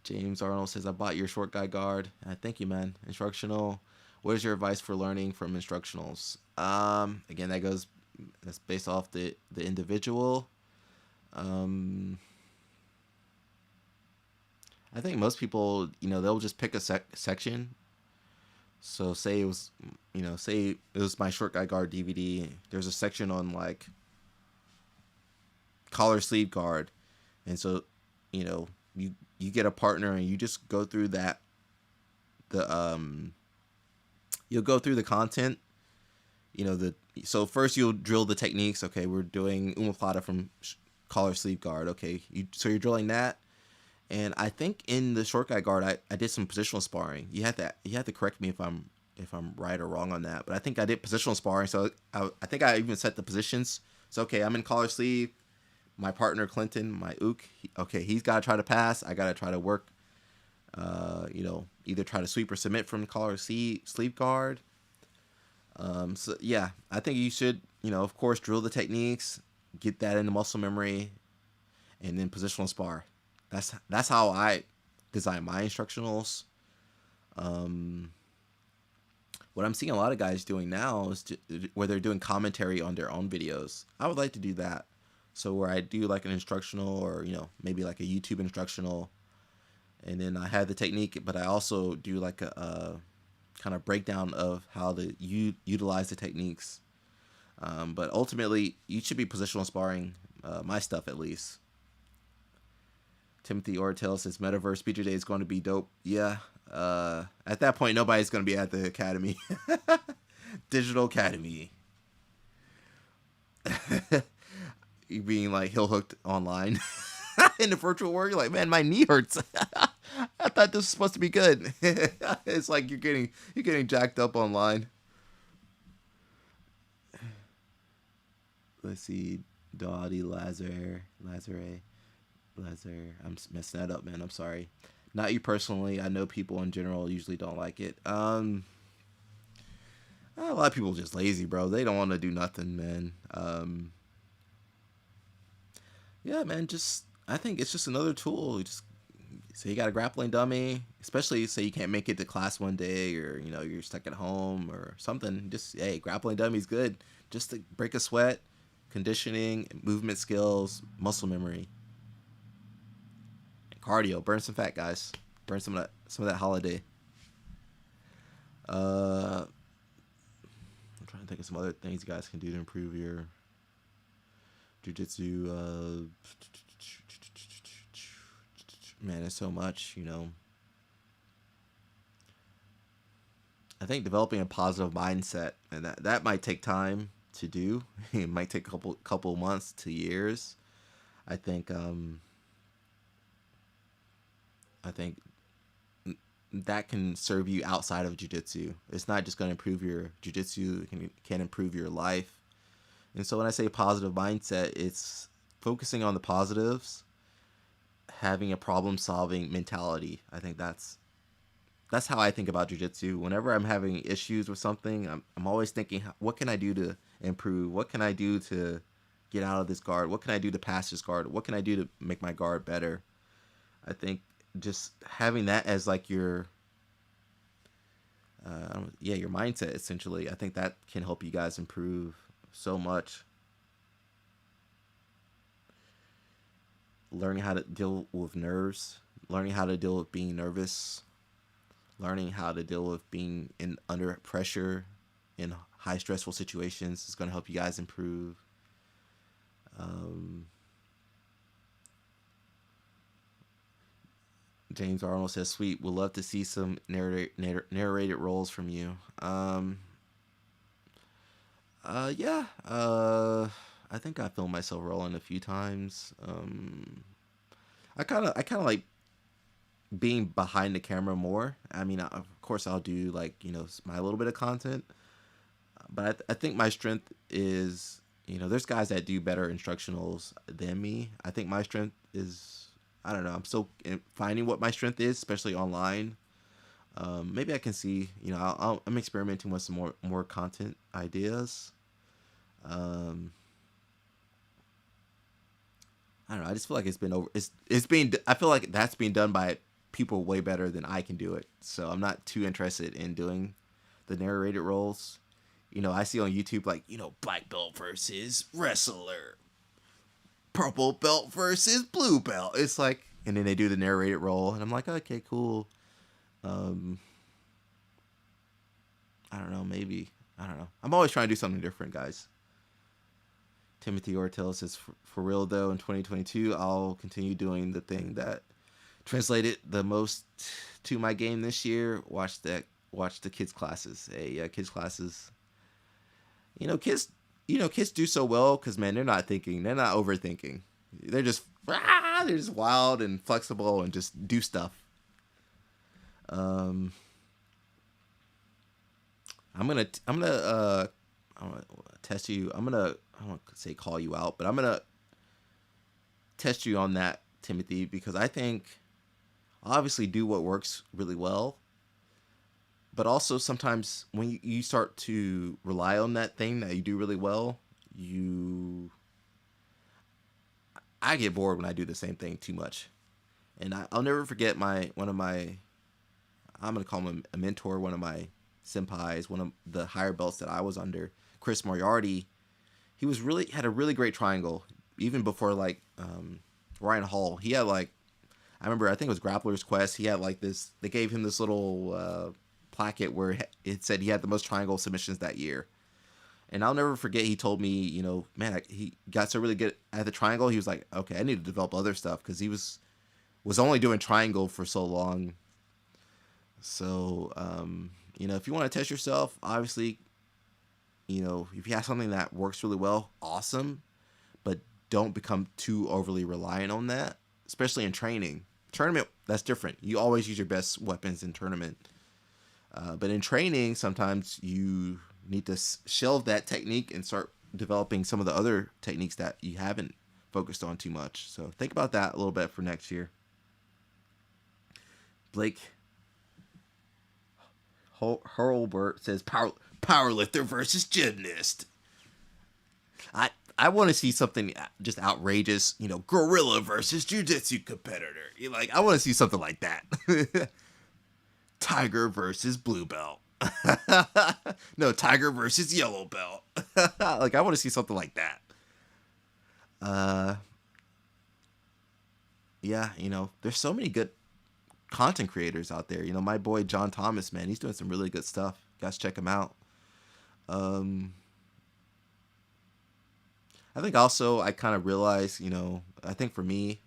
James Arnold says, I bought your short guy guard. Thank you, man. Instructional. What is your advice for learning from instructionals? Again, that's based off the individual. I think most people, they'll just pick a section. So say it was my short guy guard DVD. There's a section on like collar sleeve guard, and so you get a partner and you just go through that. You'll go through the content. So first you'll drill the techniques. Okay, we're doing omoplata from collar sleeve guard. Okay, so you're drilling that. And I think in the short guy guard, I did some positional sparring. You have to correct me if I'm right or wrong on that. But I think I did positional sparring. So I think I even set the positions. So okay, I'm in collar sleeve. My partner Clinton, my ook, he's got to try to pass. I got to try to work. Either try to sweep or submit from collar sleeve guard. So yeah, I think you should, of course, drill the techniques, get that into muscle memory, and then positional spar. That's how I design my instructionals. What I'm seeing a lot of guys doing now is where they're doing commentary on their own videos. I would like to do that. So where I do like an instructional, or maybe like a YouTube instructional, and then I have the technique, but I also do like a kind of breakdown of how to utilize the techniques. But ultimately, you should be positional sparring, my stuff at least. Timothy Ortel says Metaverse Feature Day is going to be dope. Yeah. At that point, nobody's going to be at the academy. Digital Academy. You being like heel hooked online in the virtual world. You're like, man, my knee hurts. I thought this was supposed to be good. It's like you're getting jacked up online. Let's see, Dottie Lazare. I'm messing that up, man. I'm sorry. Not you personally. I know people in general usually don't like it. A lot of people are just lazy, bro. They don't want to do nothing, man. Yeah, man. I think it's just another tool. You just say you got a grappling dummy, especially say you can't make it to class one day, or you're stuck at home or something. Just grappling dummy's good. Just to break a sweat, conditioning, movement skills, muscle memory. Cardio, burn some fat, guys. Burn some of that holiday. I'm trying to think of some other things you guys can do to improve your jiu-jitsu. Man, it's so much, I think developing a positive mindset, and that might take time to do. It might take a couple months to years. I think that can serve you outside of jiu-jitsu. It's not just going to improve your jiu-jitsu, can improve your life. And so when I say positive mindset, it's focusing on the positives, having a problem-solving mentality. I think that's how I think about jiu-jitsu. Whenever I'm having issues with something, I'm always thinking, what can I do to improve? What can I do to get out of this guard? What can I do to pass this guard? What can I do to make my guard better? I think just having that as like your mindset essentially. I think that can help you guys improve so much. Learning how to deal with nerves, learning how to deal with being nervous, learning how to deal with being in under pressure in high stressful situations is going to help you guys improve. Um, James Arnold says, "Sweet, we'd love to see some narrated roles from you." Yeah. I think I filmed myself rolling a few times. I kind of like being behind the camera more. I mean, of course, I'll do like my little bit of content, but I think my strength is there's guys that do better instructionals than me. I think my strength is I don't know. I'm still finding what my strength is, especially online. Maybe I can see. I'm experimenting with some more content ideas. Um, I don't know. I just feel like it's been over. It's being. I feel like that's being done by people way better than I can do it. So I'm not too interested in doing the narrated roles. I see on YouTube like black belt versus wrestler, purple belt versus blue belt. It's like, and then they do the narrated role, and I'm like, okay, cool. Um, I don't know. Maybe I don't know. I'm always trying to do something different, guys. Timothy Ortel says, for real though, in 2022, I'll continue doing the thing that translated the most to my game this year. Watch the kids classes. Hey, kids classes. Kids. Kids do so well because man, they're not thinking. They're not overthinking. They're just wild and flexible and just do stuff. Um, I'm gonna test you. I won't say call you out, but I'm gonna test you on that, Timothy, because I think I obviously do what works really well, but also sometimes when you start to rely on that thing that you do really well, I get bored when I do the same thing too much, and I'll never forget one of my I'm gonna call him a mentor, one of my senpais, one of the higher belts that I was under, Chris Moriarty. He had a really great triangle even before like Ryan Hall. He had like I remember I think it was Grappler's Quest. He had like this. They gave him this little placket where it said he had the most triangle submissions that year. And I'll never forget. He told me, man, he got so really good at the triangle. He was like, okay, I need to develop other stuff because he was only doing triangle for so long. So if you want to test yourself, obviously, if you have something that works really well, awesome. But don't become too overly reliant on that, especially in training. Tournament, that's different. You always use your best weapons in tournament. But in training, sometimes you need to shelve that technique and start developing some of the other techniques that you haven't focused on too much. So think about that a little bit for next year. Blake Hurlbert says powerlifter versus gymnast. I want to see something just outrageous, gorilla versus jiu-jitsu competitor. I want to see something like that. Tiger versus blue belt. No, tiger versus yellow belt. I want to see something like that. Yeah, there's so many good content creators out there. My boy John Thomas, man, he's doing some really good stuff. You guys check him out. I think also I kind of realized, I think for me,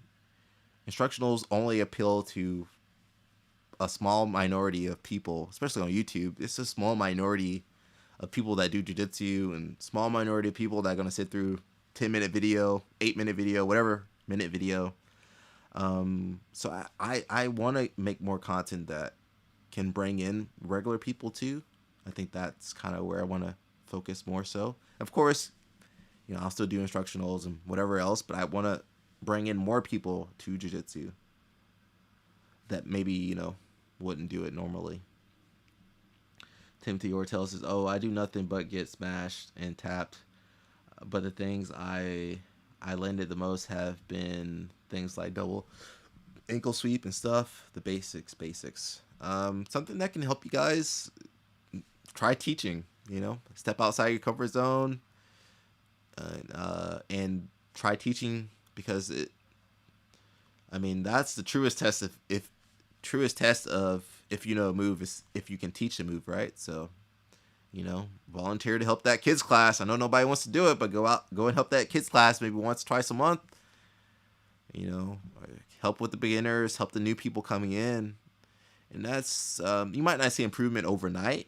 instructionals only appeal to a small minority of people, especially on YouTube. It's a small minority of people that do jiu-jitsu and small minority of people that are going to sit through 10-minute video, 8-minute video, whatever minute video. So I want to make more content that can bring in regular people too. I think that's kind of where I want to focus more so. Of course, I'll still do instructionals and whatever else, but I want to bring in more people to jiu-jitsu that maybe, wouldn't do it normally. Timothy Ortel says, "Oh, I do nothing but get smashed and tapped, but the things I landed the most have been things like double ankle sweep and stuff. The basics. Something that can help you guys try teaching. Step outside your comfort zone, and try teaching because that's the truest test of if you know a move is if you can teach a move, right? So, volunteer to help that kids class. I know nobody wants to do it, but go and help that kids class maybe once, twice a month. Help with the beginners, help the new people coming in, and that's you might not see improvement overnight.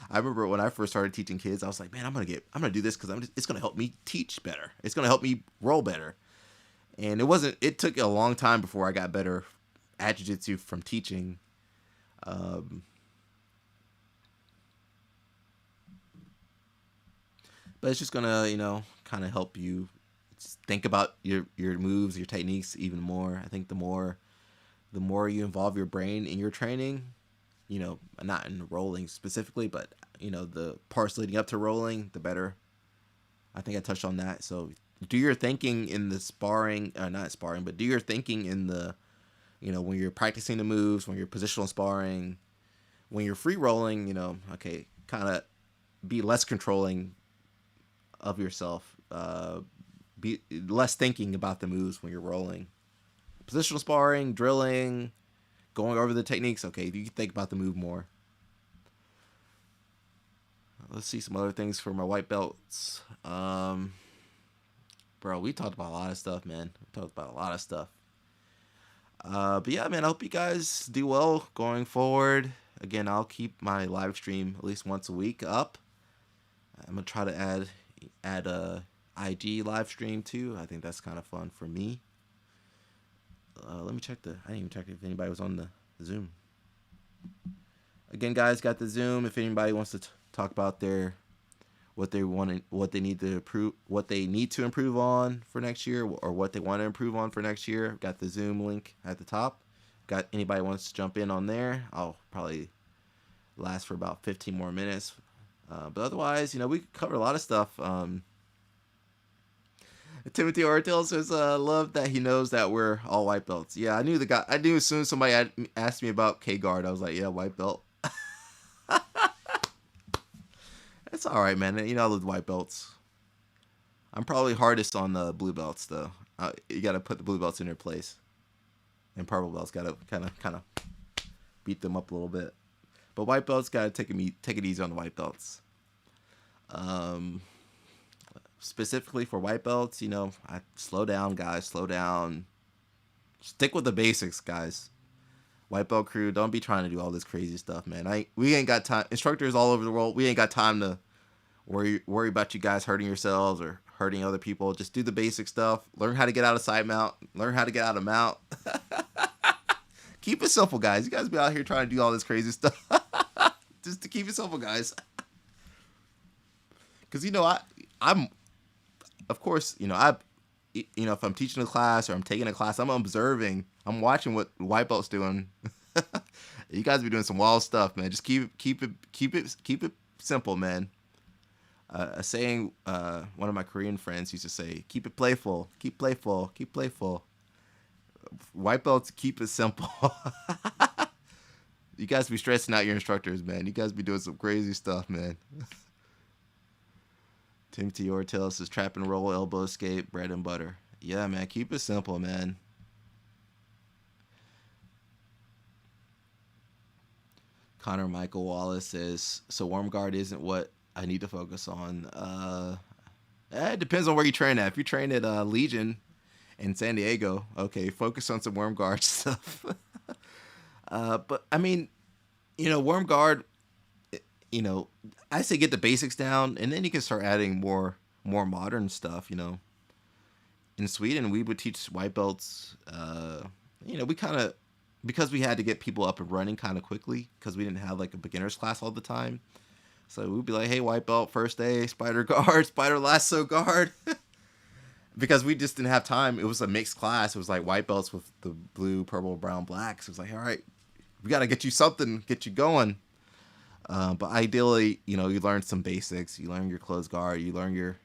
I remember when I first started teaching kids, I was like, man, I'm gonna do this because it's gonna help me teach better. It's gonna help me roll better. And it took a long time before I got better at jiu-jitsu from teaching. But it's just gonna, kind of help you think about your moves, your techniques even more. I think the more you involve your brain in your training, not in rolling specifically, but the parts leading up to rolling, the better. I think I touched on that. So do your thinking in the sparring, not sparring, but do your thinking in the, when you're practicing the moves, when you're positional sparring, when you're free rolling, okay, kind of be less controlling of yourself. Be less thinking about the moves when you're rolling. Positional sparring, drilling, going over the techniques, okay, you can think about the move more. Let's see some other things for my white belts. Bro, we talked about a lot of stuff, man. But yeah, man, I hope you guys do well going forward. Again, I'll keep my live stream at least once a week up. I'm going to try to add a IG live stream too. I think that's kind of fun for me. Let me check I didn't even check if anybody was on the Zoom. Again, guys, got the Zoom. If anybody wants to talk about what they need to improve on for next year, or what they want to improve on for next year, got the Zoom link at the top. Got anybody wants to jump in on there? I'll probably last for about 15 more minutes. But otherwise, we covered a lot of stuff. Timothy Ortel says, love that he knows that we're all white belts. Yeah, I knew the guy. I knew as soon as somebody asked me about K-Guard, I was like, yeah, white belt. It's all right, man. I love white belts. I'm probably hardest on the blue belts, though. You got to put the blue belts in their place. And purple belts got to kind of beat them up a little bit. But white belts got to take it easy on the white belts. Specifically for white belts, I slow down, guys. Slow down. Stick with the basics, guys. White belt crew, don't be trying to do all this crazy stuff, man. We ain't got time. Instructors all over the world, we ain't got time to worry about you guys hurting yourselves or hurting other people. Just do the basic stuff. Learn how to get out of side mount. Learn how to get out of mount. Keep it simple, guys. You guys be out here trying to do all this crazy stuff. Just to keep it simple, guys. Because I'm, of course, if I'm teaching a class or I'm taking a class, I'm observing. I'm watching what white belt's doing. You guys be doing some wild stuff, man. Just keep it simple, man. A saying one of my Korean friends used to say, keep it playful, keep playful, keep playful. White belts, keep it simple. You guys be stressing out your instructors, man. You guys be doing some crazy stuff, man. Timothy Ortel says, trap and roll, elbow escape, bread and butter. Yeah, man, keep it simple, man. Connor Michael Wallace says, so warm guard isn't what I need to focus on. It depends on where you train at. If you train at Legion in San Diego, okay, focus on some worm guard stuff. But I mean, worm guard, I say get the basics down, and then you can start adding more modern stuff. In Sweden, we would teach white belts. We kind of because we had to get people up and running kind of quickly because we didn't have like a beginner's class all the time. So we'd be like, hey, white belt, first day, spider guard, spider lasso guard. Because we just didn't have time. It was a mixed class. It was like white belts with the blue, purple, brown, black. So it was like, all right, we got to get you something, get you going. But ideally, you know, you learn some basics. You learn your closed guard. You learn your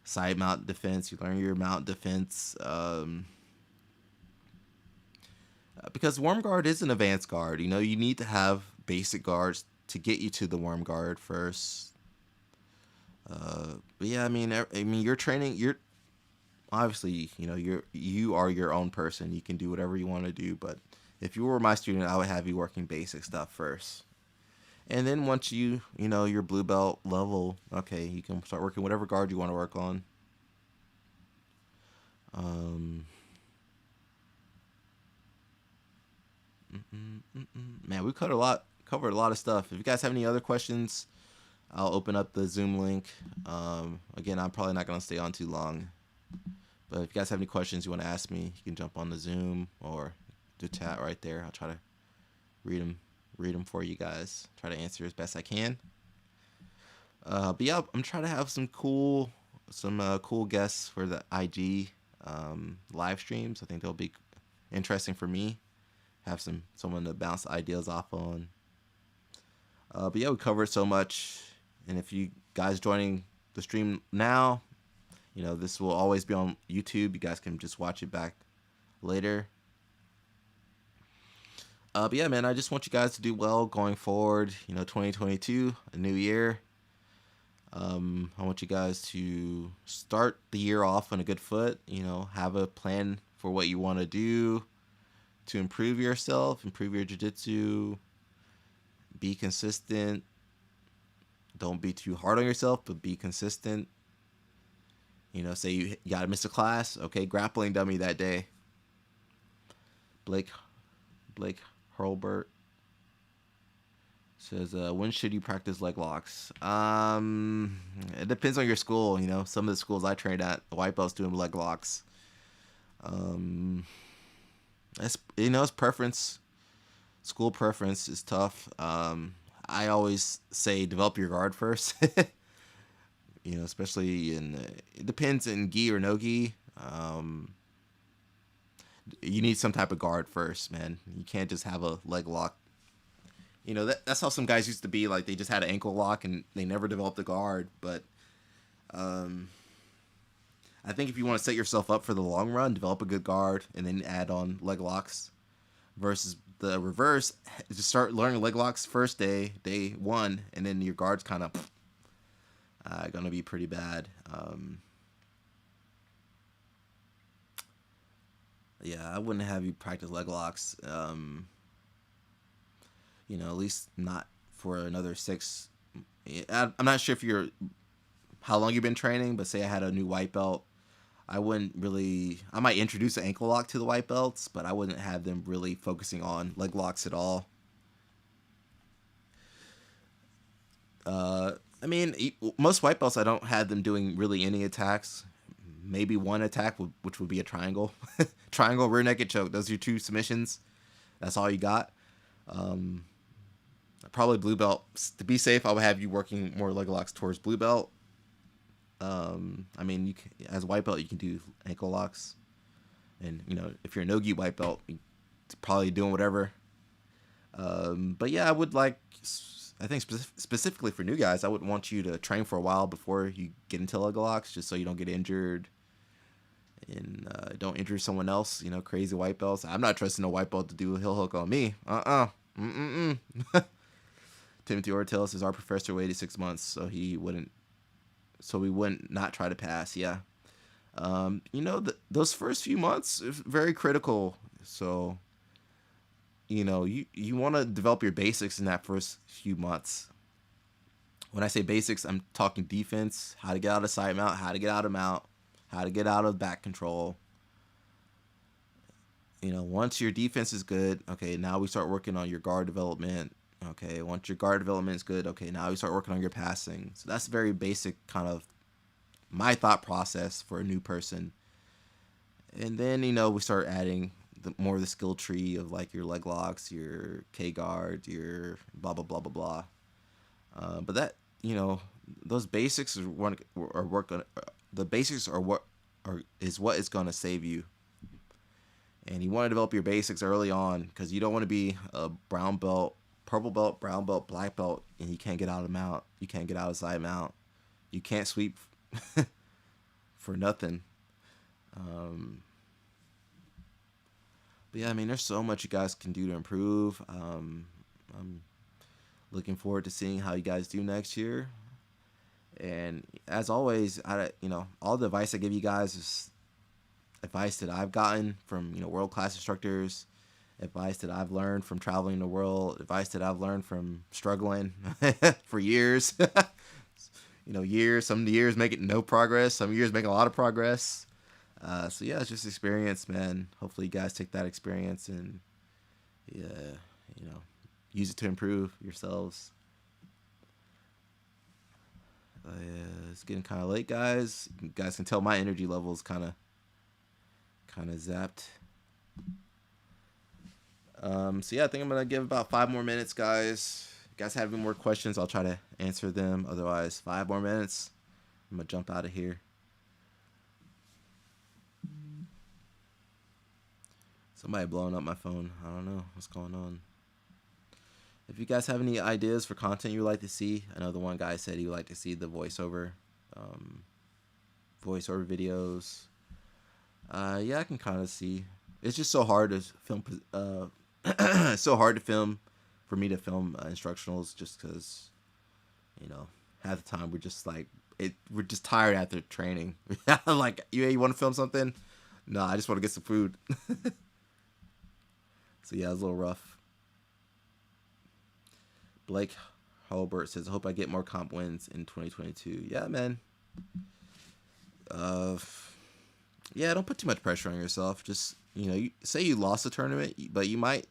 side mount defense. You learn your mount defense. Because worm guard is an advanced guard. You know, you need to have basic guards to get you to the worm guard first. But yeah, I mean, you're training. You're obviously, you know, you are your own person. You can do whatever you want to do. But if you were my student, I would have you working basic stuff first. And then once you know, your blue belt level, okay, you can start working whatever guard you want to work on. Um, Man, we covered a lot of stuff. If you guys have any other questions, I'll open up the Zoom link. Again, I'm probably not gonna stay on too long, but if you guys have any questions you want to ask me, you can jump on the Zoom or the chat right there. I'll try to read them for you guys. Try to answer as best I can. But yeah, I'm trying to have some cool guests for the IG live streams. I think they'll be interesting for me. Have someone to bounce ideas off on. But yeah, we covered so much. And if you guys joining the stream now, you know, this will always be on YouTube. You guys can just watch it back later. But yeah, man, I just want you guys to do well going forward. You know, 2022, a new year. I want you guys to start the year off on a good foot. You know, have a plan for what you want to do to improve yourself, improve your jiu-jitsu, be consistent. Don't be too hard on yourself, but be consistent. You know, say you gotta miss a class, okay, grappling dummy that day. Blake Hurlbert says, when should you practice leg locks? It depends on your school. You know, some of the schools I trained at, the white belts doing leg locks. It's preference. School preference is tough. I always say develop your guard first. You know, especially it depends in gi or no gi. You need some type of guard first, man. You can't just have a leg lock. You know, that's how some guys used to be. Like, they just had an ankle lock and they never developed a guard. But I think if you want to set yourself up for the long run, develop a good guard and then add on leg locks. Versus the reverse, just start learning leg locks first day one, and then your guard's kind of gonna be pretty bad. Yeah, I wouldn't have you practice leg locks. You know, at least not for another 6. I'm not sure how long you've been training, but say I had a new white belt, I might introduce an ankle lock to the white belts, but I wouldn't have them really focusing on leg locks at all. I mean, most white belts, I don't have them doing really any attacks. Maybe one attack, which would be a triangle. Triangle, rear naked choke. Those are your 2 submissions. That's all you got. Probably blue belt. To be safe, I would have you working more leg locks towards blue belt. I mean, as a white belt, you can do ankle locks. And, you know, if you're a no-gi white belt, you're probably doing whatever. But yeah, I think specifically for new guys, I would want you to train for a while before you get into leg locks, just so you don't get injured and don't injure someone else. You know, crazy white belts. I'm not trusting a white belt to do a heel hook on me. Timothy Ortel says our professor waited 6 months, so we wouldn't not try to pass. Yeah. You know, those first few months is very critical. So, you know, you want to develop your basics in that first few months. When I say basics, I'm talking defense, how to get out of side mount, how to get out of mount, how to get out of back control. You know, once your defense is good, okay, now we start working on your guard development. Okay, once your guard development is good, okay, now we start working on your passing. So that's very basic kind of my thought process for a new person. And then, you know, we start adding more of the skill tree of like your leg locks, your K guard, your blah blah blah blah blah. But that, you know, those basics are work on. The basics are what is what is going to save you. And you want to develop your basics early on because you don't want to be a brown belt, purple belt, brown belt, black belt, and you can't get out of mount. You can't get out of side mount. You can't sweep for nothing. But yeah, I mean, there's so much you guys can do to improve. I'm looking forward to seeing how you guys do next year. And as always, all the advice I give you guys is advice that I've gotten from, world class instructors, advice that I've learned from traveling the world, advice that I've learned from struggling for years. Years. Some years making no progress, some years making a lot of progress. So yeah, it's just experience, man. Hopefully you guys take that experience and yeah, use it to improve yourselves. Yeah, it's getting kind of late, guys. You guys can tell my energy level is kind of zapped. So yeah, I think I'm gonna give about 5 more minutes, guys. If you guys have any more questions, I'll try to answer them. Otherwise, 5 more minutes. I'm gonna jump out of here. Somebody blowing up my phone. I don't know what's going on. If you guys have any ideas for content you would like to see, I know the one guy said he would like to see the voiceover videos. Yeah, I can kind of see. It's just so hard to film. It's so hard to film for me to film instructionals, just because, half the time we're just like we're just tired after training. Like, you want to film something? No, I just want to get some food. So yeah, it was a little rough. Blake Halbert says, I hope I get more comp wins in 2022. Yeah, man. Yeah, don't put too much pressure on yourself. Just, you say you lost a tournament, but you might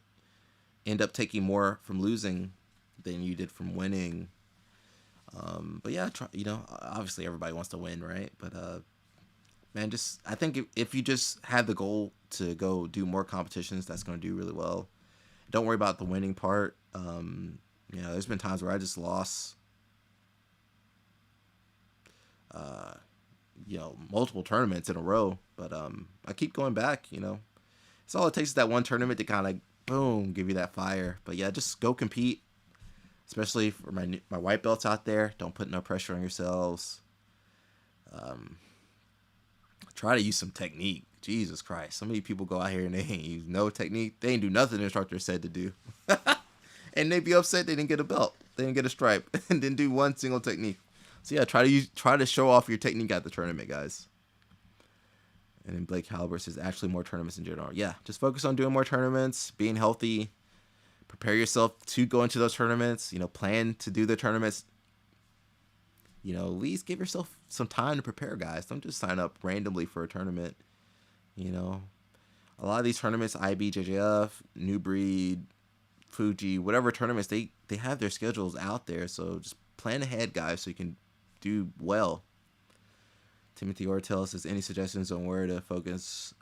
end up taking more from losing than you did from winning. But yeah, obviously everybody wants to win, right? But man, I think if you just had the goal to go do more competitions, that's going to do really well. Don't worry about the winning part. There's been times where I just lost, multiple tournaments in a row, but I keep going back. It's all it takes is that one tournament to kind of boom, give you that fire. But yeah, just go compete. Especially for my white belts out there, don't put no pressure on yourselves. Try to use some technique. Jesus Christ, so many people go out here and they ain't use no technique. They ain't do nothing the instructor said to do. And they be upset they didn't get a belt, they didn't get a stripe, and didn't do one single technique. So yeah, try to show off your technique at the tournament, guys. And then Blake Halbert says, actually more tournaments in general. Yeah, just focus on doing more tournaments, being healthy, prepare yourself to go into those tournaments. Plan to do the tournaments. At least give yourself some time to prepare, guys. Don't just sign up randomly for a tournament. A lot of these tournaments, IBJJF, New Breed, Fuji, whatever tournaments, they have their schedules out there. So just plan ahead, guys, so you can do well. Timothy Ortel says, any suggestions on where to focus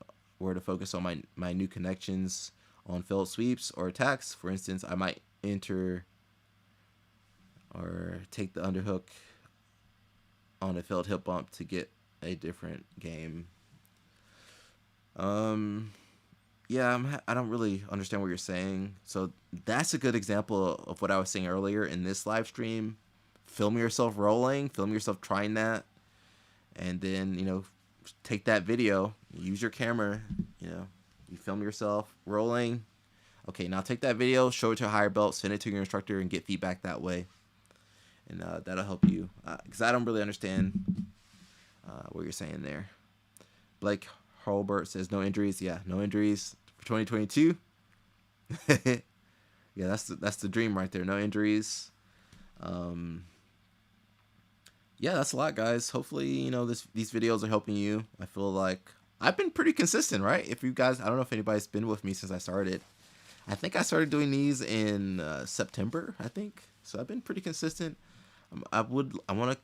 on my new connections on failed sweeps or attacks? For instance, I might enter or take the underhook on a failed hip bump to get a different game. Yeah, I don't really understand what you're saying. So that's a good example of what I was saying earlier in this live stream. Film yourself rolling, film yourself trying that, and then, take that video, use your camera, you film yourself rolling. Okay, now take that video, show it to a higher belt, send it to your instructor, and get feedback that way. And that'll help you, because I don't really understand what you're saying there. Blake Halbert says, no injuries. Yeah, no injuries for 2022. Yeah, that's the dream right there. No injuries. Yeah, that's a lot, guys. Hopefully, these videos are helping you. I feel like I've been pretty consistent, right? If you guys, I don't know if anybody's been with me since I started. I think I started doing these in September, I think. So I've been pretty consistent. I want to,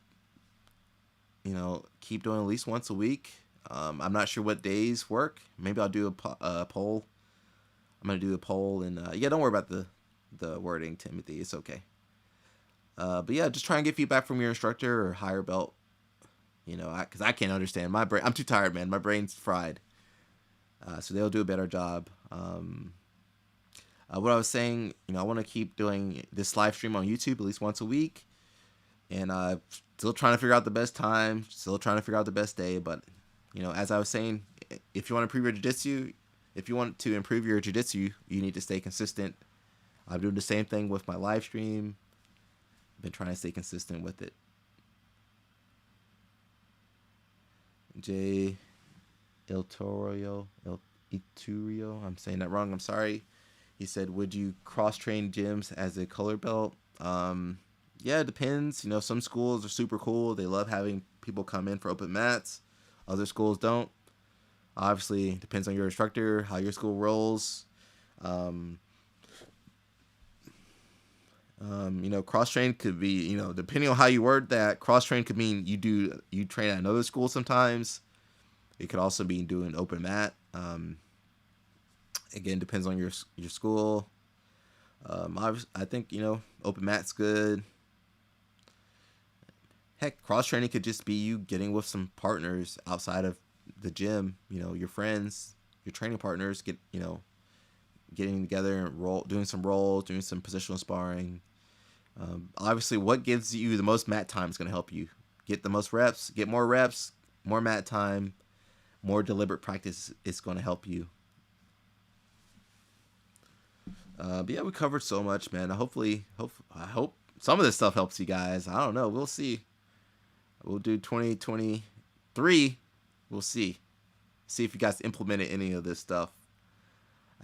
keep doing at least once a week. I'm not sure what days work. Maybe I'll do a poll I'm gonna do a poll, and yeah, don't worry about the wording, Timothy. It's okay. But yeah, just try and get feedback from your instructor or higher belt. You know, because I can't understand my brain. I'm too tired, man. My brain's fried. So they'll do a better job. What I was saying, you know, I want to keep doing this live stream on YouTube at least once a week, and still trying to figure out the best time, still trying to figure out the best day. But you know, as I was saying, if you want to improve your jiu-jitsu, if you want to improve your jiu-jitsu, you need to stay consistent. I'm doing the same thing with my live stream. I've been trying to stay consistent with it. J. Iturio, I'm saying that wrong. I'm sorry. He said, "Would you cross-train gyms as a color belt?" Yeah, it depends. You know, some schools are super cool. They love having people come in for open mats. Other schools don't. Obviously, it depends on your instructor, how your school rolls. You know, cross-train could be, you know, depending on how you word that, cross-train could mean you train at another school sometimes. It could also be doing open mat. Again, depends on your school. I think, you know, open mat's good. Heck, cross training could just be you getting with some partners outside of the gym. You know, your friends, your training partners, getting together and doing some rolls, doing some positional sparring. Obviously, what gives you the most mat time is going to help you get the most reps, get more reps, more mat time, more deliberate practice is going to help you. But yeah, we covered so much, man. I hope some of this stuff helps you guys. I don't know. We'll see. We'll do 2023. We'll see. See if you guys implemented any of this stuff.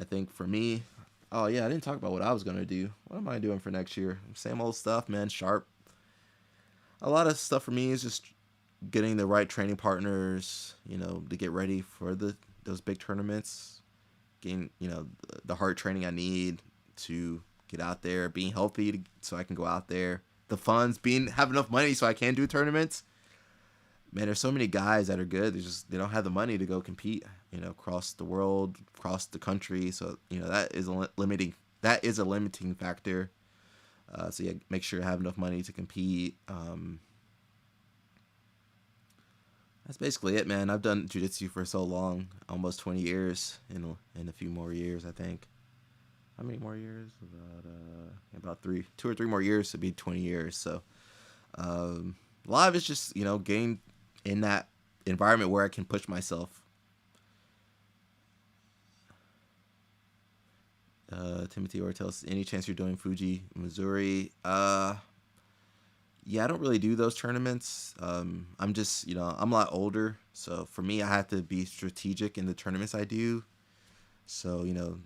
I think for me, oh yeah, I didn't talk about what I was gonna do. What am I doing for next year? Same old stuff, man. Sharp. A lot of stuff for me is just getting the right training partners, you know, to get ready for those big tournaments. Getting, you know, the hard training I need to get out there, being healthy so I can go out there. The funds, have enough money so I can do tournaments. Man, there's so many guys that are good. They don't have the money to go compete, you know, across the world, across the country. So, you know, that is a limiting factor. So yeah, make sure you have enough money to compete. That's basically it, man. I've done jiu-jitsu for so long, almost 20 years, in a few more years, I think. How many more years? About 2 or 3 more years to be 20 years. So, a lot of it's just, you know, getting in that environment where I can push myself. Timothy Ortels, any chance you're doing Fuji, Missouri? Yeah, I don't really do those tournaments. I'm just, you know, I'm a lot older. So for me, I have to be strategic in the tournaments I do. So, you know,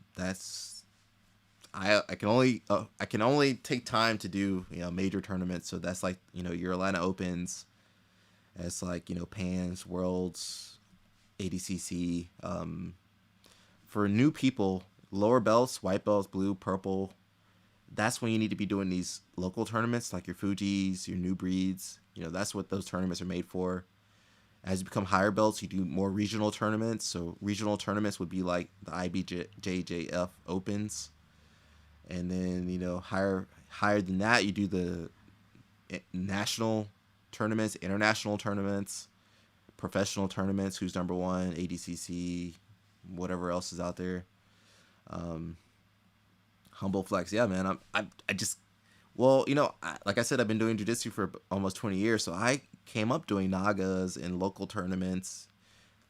I can only take time to do, you know, major tournaments. So that's like, you know, your Atlanta Opens. It's like, you know, Pans, Worlds, ADCC. For new people, lower belts, white belts, blue, purple, that's when you need to be doing these local tournaments like your Fujis, your new breeds. You know, that's what those tournaments are made for. As you become higher belts, you do more regional tournaments. So regional tournaments would be like the IBJJF Opens. And then, you know, higher than that, you do the national tournaments, international tournaments, professional tournaments, who's number one, ADCC, whatever else is out there. Humble flex, yeah, man. I just, well, you know, like I said, I've been doing jiu-jitsu for almost 20 years, so I came up doing nagas in local tournaments,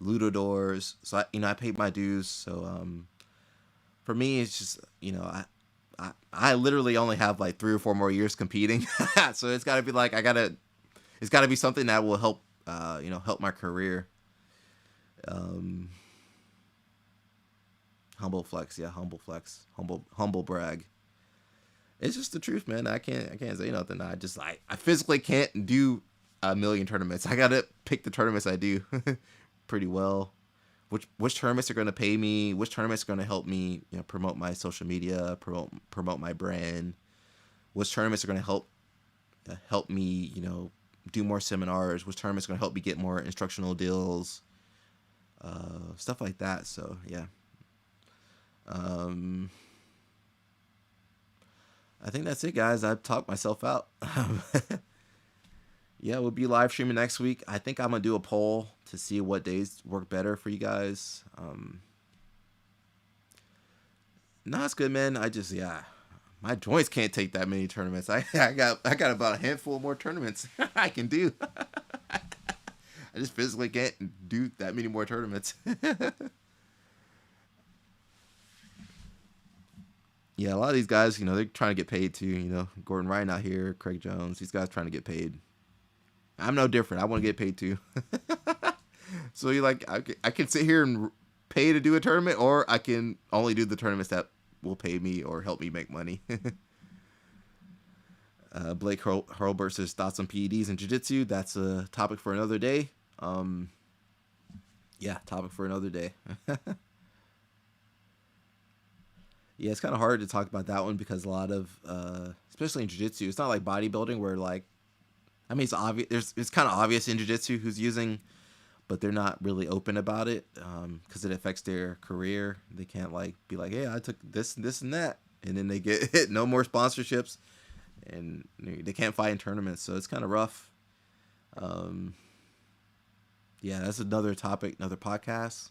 ludodors. So I paid my dues. So for me, it's just, you know, I literally only have like 3 or 4 more years competing, so it's got to be like it's got to be something that will help, you know, help my career. Humble flex, yeah, humble flex, humble brag. It's just the truth, man. I can't say nothing. I physically can't do a million tournaments. I gotta pick the tournaments I do pretty well. Which tournaments are gonna pay me? Which tournaments are gonna help me, you know, promote my social media, promote my brand? Which tournaments are gonna help me, you know, do more seminars? Which tournaments are gonna help me get more instructional deals? Stuff like that. So yeah. Um, I think that's it, guys. I've talked myself out. Yeah, we'll be live streaming next week. I think I'm gonna do a poll to see what days work better for you guys. No, it's good, man. I just yeah, my joints can't take that many tournaments. I got about a handful more tournaments I can do. I just physically can't do that many more tournaments. Yeah, a lot of these guys, they're trying to get paid too. Gordon Ryan out here, Craig Jones, these guys trying to get paid. I'm no different. I want to get paid too. So you like, I can sit here and pay to do a tournament, or I can only do the tournaments that will pay me or help me make money. Blake Hurlbert's thoughts on PEDs and jiu-jitsu. That's a topic for another day. Yeah, topic for another day. Yeah, it's kind of hard to talk about that one because a lot of, especially in jiu-jitsu, it's not like bodybuilding where like, I mean, it's obvious. It's kind of obvious in jiu-jitsu who's using, but they're not really open about it because it affects their career. They can't like be like, hey, I took this, and that, and then they get no more sponsorships, and they can't fight in tournaments. So it's kind of rough. Yeah, that's another topic, another podcast.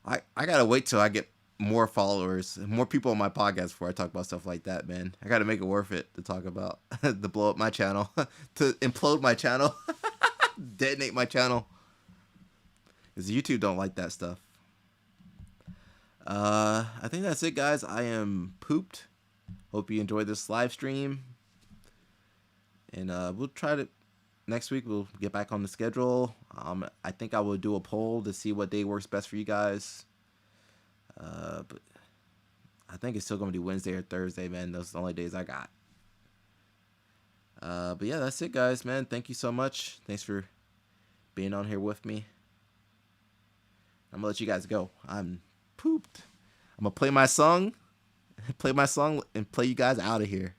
I gotta wait till I get more followers, more people on my podcast before I talk about stuff like that, man. I gotta make it worth it to talk about to blow up my channel, to implode my channel, detonate my channel, because YouTube don't like that stuff. I think that's it, guys. I am pooped. Hope you enjoyed this live stream, and we'll try to next week. We'll get back on the schedule. I think I will do a poll to see what day works best for you guys. But I think it's still gonna be Wednesday or Thursday, man. Those are the only days I got. But yeah, that's it, guys, man. Thank you so much. Thanks for being on here with me. I'm gonna let you guys go. I'm pooped. I'm gonna play my song, and play you guys out of here.